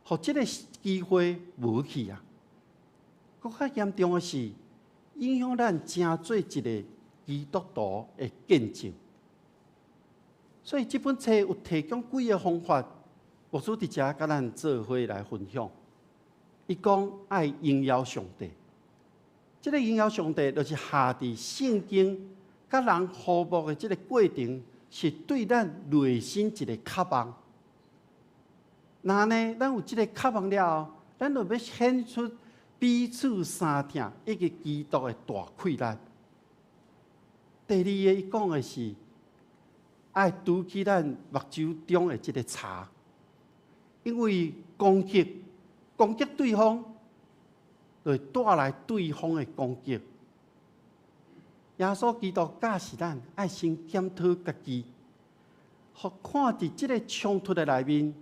互这个机会无去啊！更较严重的是，影响咱成做一个基督徒的见证。所以这本册有提供几个方法，牧师伫遮甲咱做伙来分享。伊讲爱荣耀上帝，这个荣耀上帝就是下伫圣经甲人和睦的这个过程。是对咱内心一个渴望。那呢，咱有这个渴望了后，咱就要显出彼此相疼，一个基督的大气力。第二个，伊讲的是爱拄起咱目睭中的这个叉，因为攻击对方，就会带来对方的攻击。耶稣基督教示咱爱先检讨家己，互看伫即个冲突的内面，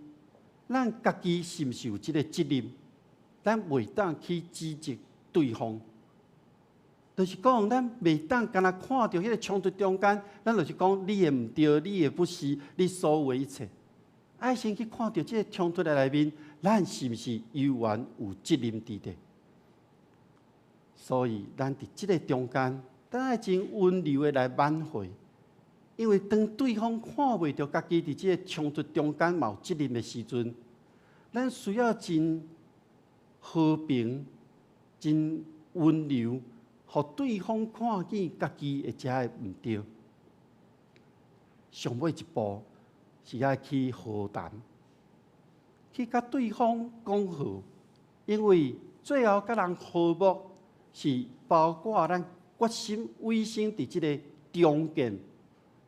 咱家己是毋是有即个责任？咱袂当去指责对方，就是讲咱袂当干那看到迄个冲突中间，咱就是讲你的毋对，你的不是，你所有的一切，爱先去看到即个冲突的内面，咱是毋是犹原有责任伫咧？所以咱伫即个中间。咱爱真温柔的来挽回，因为当对方看袂到家己伫即个冲突中间有责任的时阵，咱需要真和平、真温柔，互对方看见家己的遮的毋对。上尾一步是要去和谈，去甲对方讲和，因为最后甲人和睦是包括咱。决心委身伫即个中间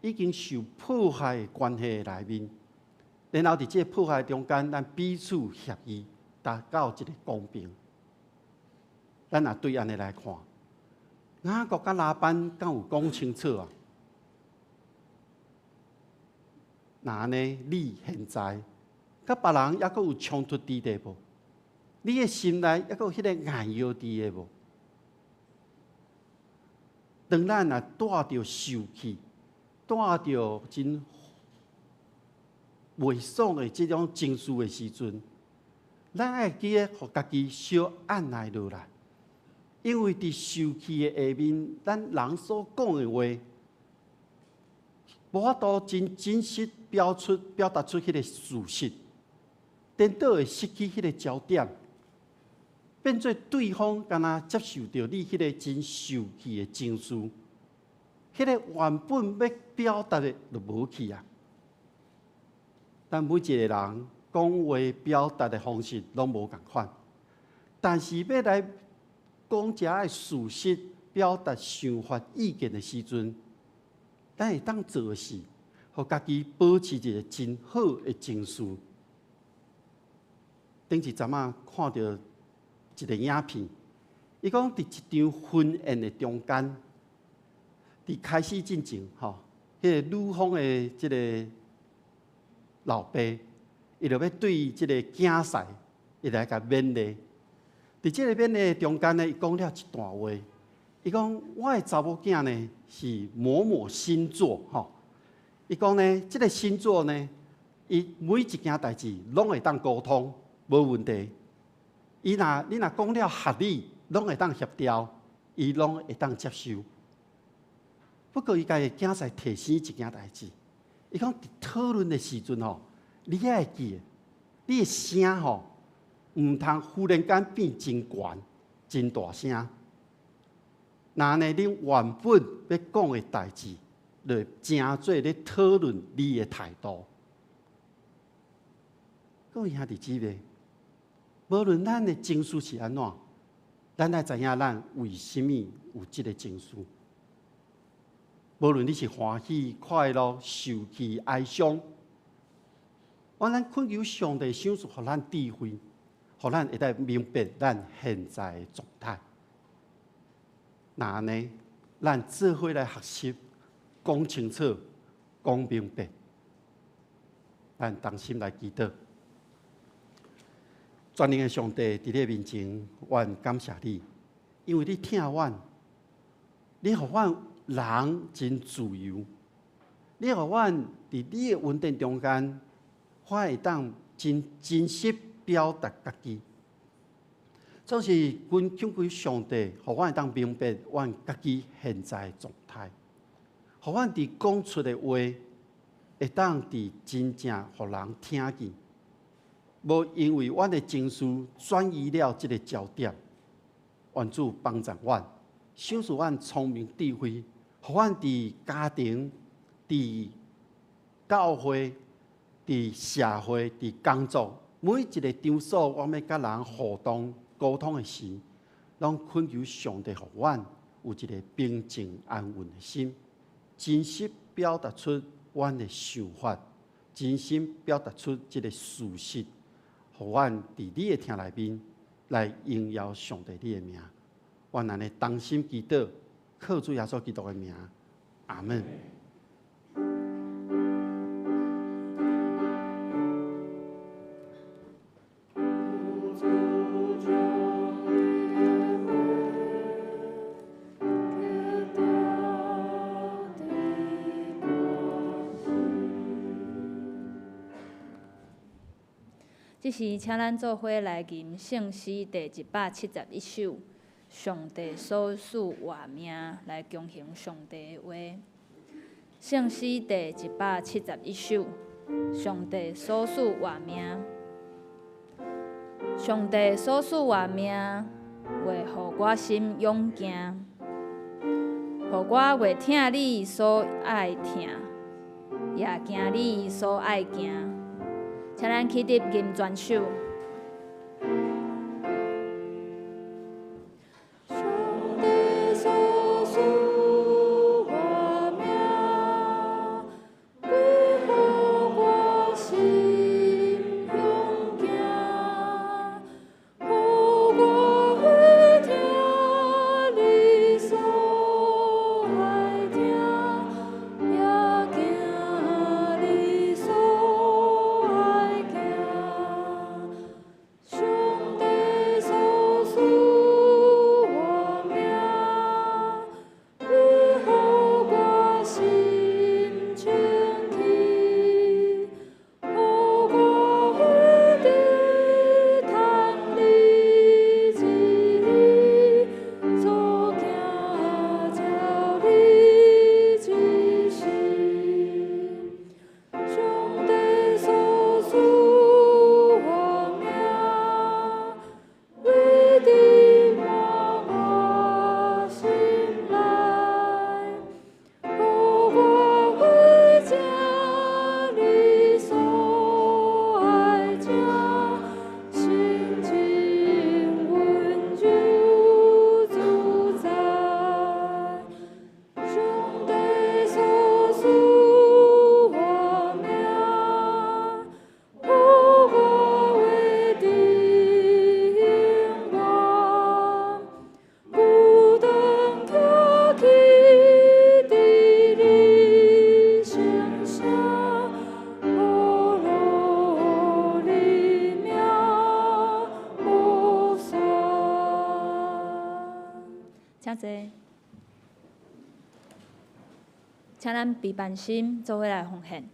已经受迫害的关系内面，然后伫即个迫害中间，咱彼此协议，达到一个公平。咱也对安尼来看，雅各甲拉班敢有讲清楚啊？那呢？你现在甲别人抑阁有冲突伫地无？你的心内抑阁有迄个硬药伫的无？当咱也带着受气，带着真袂爽的这种情绪的时阵，咱爱记得互家己小按耐落来，因为伫受气的下面，咱人所讲的话，无法度真实表达出迄个事实，颠倒会失去迄个焦点。变做对方敢若接受到你迄个真受气的情绪，迄个原本要表达的就无去啊。但每一个人讲话表达的方式拢无共款，但是要来讲遮的事实、表达想法、意见的时阵，咱会当做的是，互家己保持一个真好的情绪。顶一阵仔看到一个影片，伊讲伫一场婚宴的中间，伫开始进前，迄个女方的即个老爸，伊就要对即个囝婿，伊来甲勉励。伫即个勉励中间呢，伊讲了一段话，伊讲我的查某囝呢是某某星座，伊讲呢，即个星座呢，伊每一件代志拢会当沟通，无问题。你若讲了合理，拢会当协调，伊拢会当接受。不过伊家己囝婿提醒一件代志，伊讲伫讨论的时阵你也会记，你的声毋通忽然间变真悬、真大声。那呢，恁原本要讲的代志，就真侪咧讨论你的态度。各位兄弟姊妹，无论咱的情绪是安怎，咱爱知影咱为什么有这个情绪。无论你是欢喜、快乐、受气、哀伤，咱恳求上帝赏赐予咱智慧，予咱会当明白咱现在的状态。那呢，咱做伙来学习，讲清楚，讲明白。咱同心来祈祷。全能的上帝，伫你面前，愿感谢你，因为你疼阮，你互阮人真自由，你互阮伫你的稳定中间，我会当真真实表达家己。总是阮求归上帝，互阮会当明白阮家己现在的状态，互阮伫讲出的话，会当伫真正互人听见。无因为阮的情绪转移了这个焦点，愿主帮助阮，赏赐阮聪明智慧，互阮伫家庭、伫教会、伫社会、伫工作每一个场所，我们要甲人互动沟通的时，拢恳求上帝互阮有一个平静安稳的心，真实表达出阮的想法，真心表达出这个事实。互阮伫你的厅内面来荣耀上帝你的名，愿安尼同心祈祷，靠主耶稣基督的名，阿门。
这时，请咱做伙来吟圣诗第171首《上帝所赐活命》，来恭行上帝的话。圣诗第171首《上帝所赐活命》。上帝所赐活命，为互我心勇行，互我袂听你所爱听，也行你所爱行。请咱起立吟全首。请坐。请咱备办心做伙来奉献。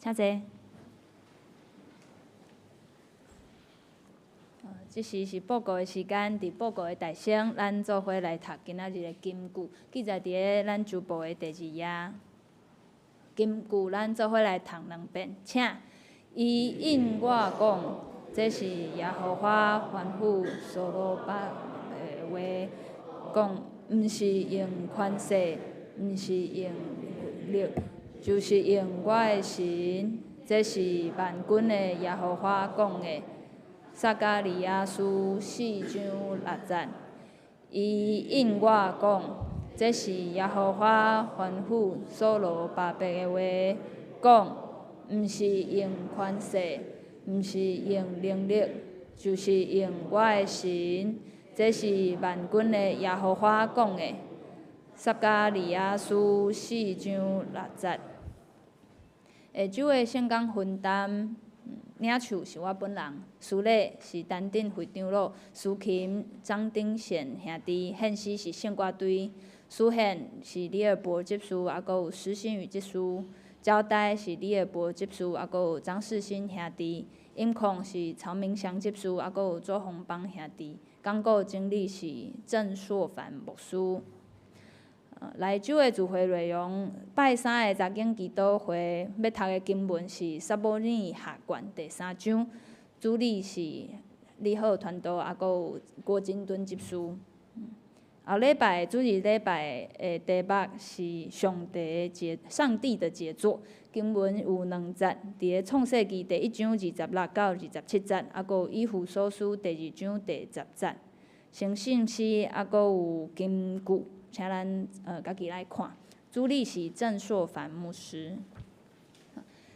请坐。即时是报告的时间，伫报告的台上，咱做伙来读今仔日的金句，记载伫咧咱主部的第2页。金句咱做伙来读2遍，请。伊应我讲，这是耶和华吩咐所罗巴的话，讲毋是用权势，毋是用力，就是用我的神。这是万军的耶和华讲的。撒迦利亚书4章6节，伊应我讲，这是耶和华吩咐所罗巴伯的话，讲，毋是用权势，毋是用能力，就是用我的神。这是万军的耶和华讲的。撒迦利亚书4章6节。下周的圣工分担。领唱是我本人，司礼是丹顶会长老，司琴张鼎宪兄弟，献诗是圣歌队，司献是李尔伯执事，还佫有施新宇执事，招待是李业博执事，还有张世新兄弟；音控是曹明祥执事，还有周宏邦兄弟；广告经理是郑硕凡牧师。来酒的聚会内容，拜三的查经祈祷会要读的经文是撒母耳下卷第3章，主理是李浩传道，还有郭金敦执事。后礼拜主日礼拜的题目是上帝的杰作，经文有2节，伫个创世纪第1章26到27节，还有以弗所书第2章第10节。诚信诗，还佫有金句，请咱家己来看。主理是郑硕凡牧师，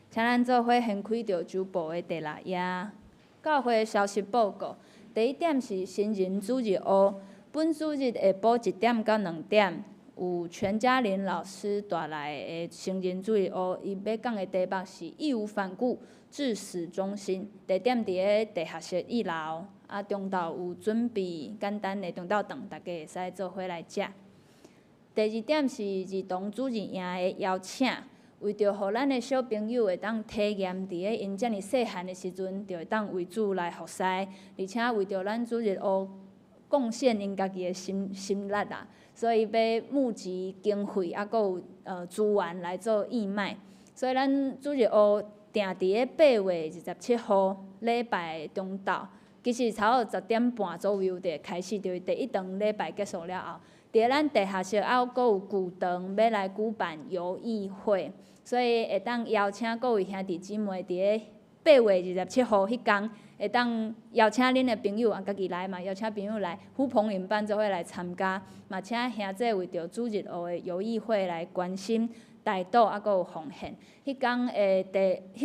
请咱做伙掀开着主报的第6页。教会消息报告，第1点是新人主日学。本主日下晡1点到2点，有全嘉玲老师带来的成人主日学，伊要讲的题目是义无反顾、至死忠心。地点伫个地下室1楼，中昼有准备简单的中昼顿，大家会使做伙来食。第2点是儿童主日营的邀请，为着互咱的小朋友会当体验伫个因遮尔细汉的时阵，就会当为主来服侍，而且为着咱主日学。贡献因家己的心力啊，所以要募集经费，还佫有资源来做义卖。所以咱主日学定伫个8月27号礼拜中昼，其实差不多10点半左右就会开始，就是第1堂礼拜结束了后，伫个咱地下室还佫有旧堂要来举办游艺会，所以会当邀请各位兄弟姊妹伫个8月27号迄天。会当邀请恁的朋友，家己来嘛，邀请朋友来呼朋引伴做伙来参加，嘛请兄弟为着主日学的游艺会来关心、代祷，还佫有奉献。迄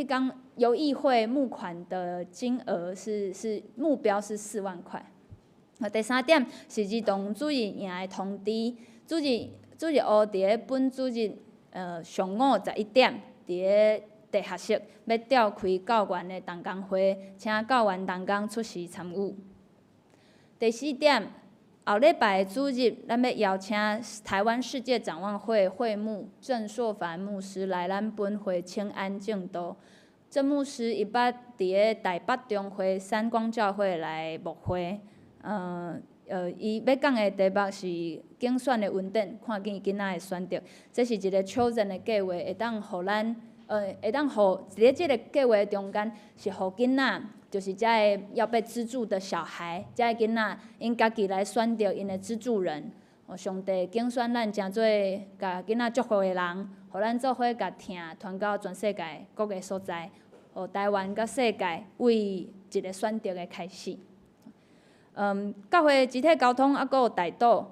天游艺会募款的金额是目标是4万块。第3点是儿童主日营的通知，主日学伫个本主日上午11点伫个。地下室要召开教员的同工会，请教员同工出席参与。第4点，后礼拜主日，咱要邀请台湾世界展望会会牧郑硕凡牧师来咱本会请安正道。郑牧师伊捌伫个台北中会三光教会来牧会，伊要讲的题目是竞选的稳定，看见囡仔的选择，这是一个超人的计划，会当互咱。会当互伫咧即个计划中间，是互囡仔，就是遮个要被资助的小孩，遮个囡仔因家己来选择因的资助人。上帝竞选咱诚侪甲囡仔祝福的人，互咱做伙甲听传到全世界各个所在，互台湾甲世界为一个选择的开始。教会集体交通还佫有代祷。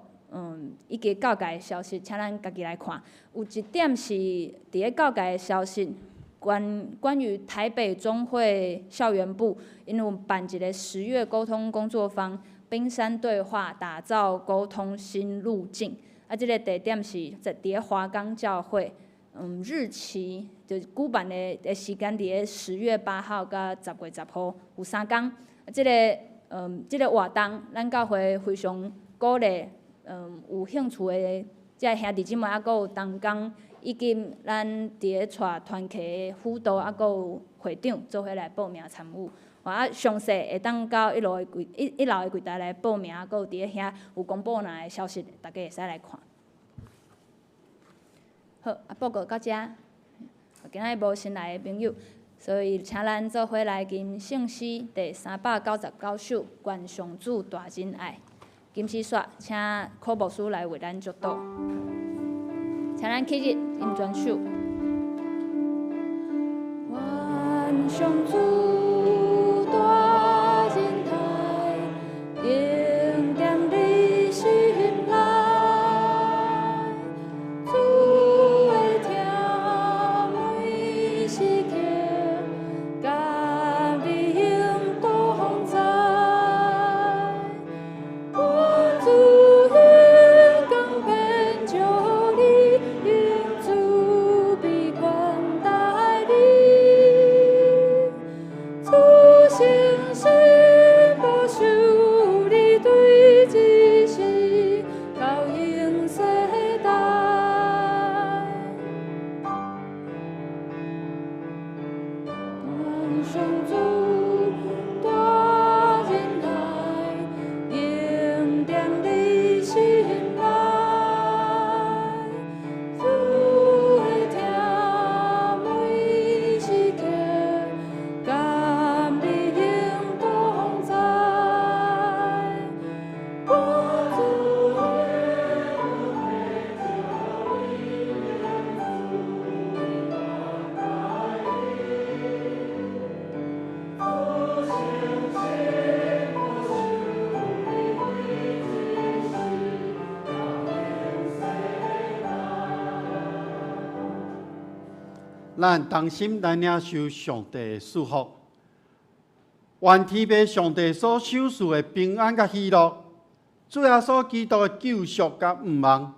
以及教界的消息，请咱家己来看。有1点是伫个教界的消息，关于台北中会校园部，因有办一个10月沟通工作坊，冰山对话，打造沟通新路径。即个地点是在伫个华冈教会，日期就是举办的时间伫个10月8号到10月10号，有3天。即个活动，咱教会非常鼓励。有兴趣的即个兄弟姊妹，还佫有同工，以及咱伫个带团契的辅导，还佫有会长做伙来报名参与。详细会当到1楼的柜台来报名，佫有伫个遐有公布哪的消息，大家会使来看。好，报告到遮。今仔无新来的朋友，所以请咱做伙来吟圣诗第399首《愿上主大仁爱》。金丝煞，请柯牧师来为咱祝祷，请咱起立吟全首。愿上主大仁爱，应点你心内，主会听每时刻，甲你应同在。
咱同心来领受上帝的祝福。愿天父上帝所授予的平安甲喜乐，主耶稣基督的救赎甲盼望，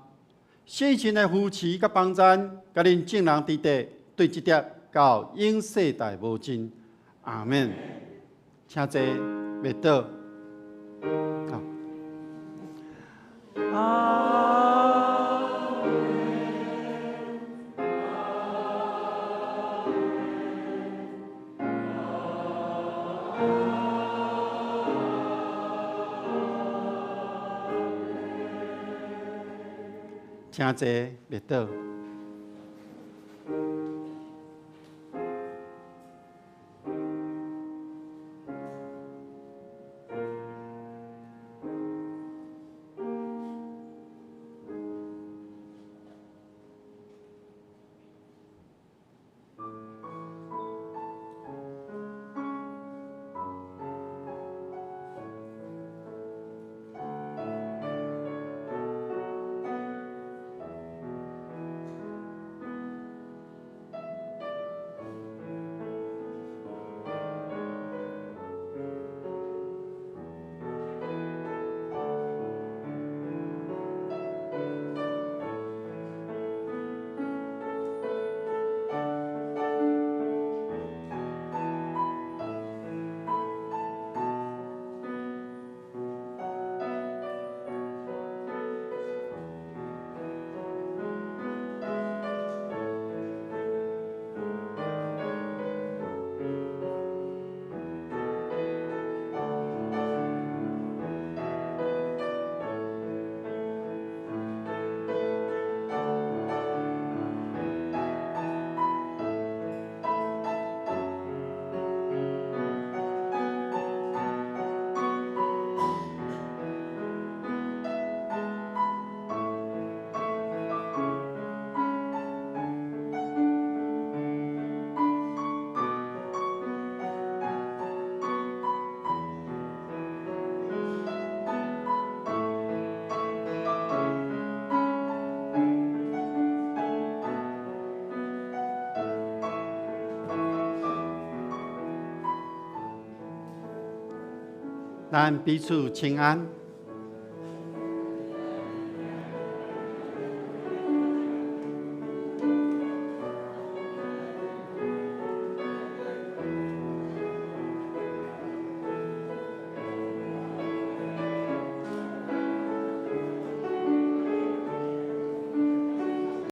圣亲的扶持甲帮赞，甲恁众人伫地对这点到永世代无尽。阿门。请坐，麦倒。请坐，麦倒。咱彼此请安。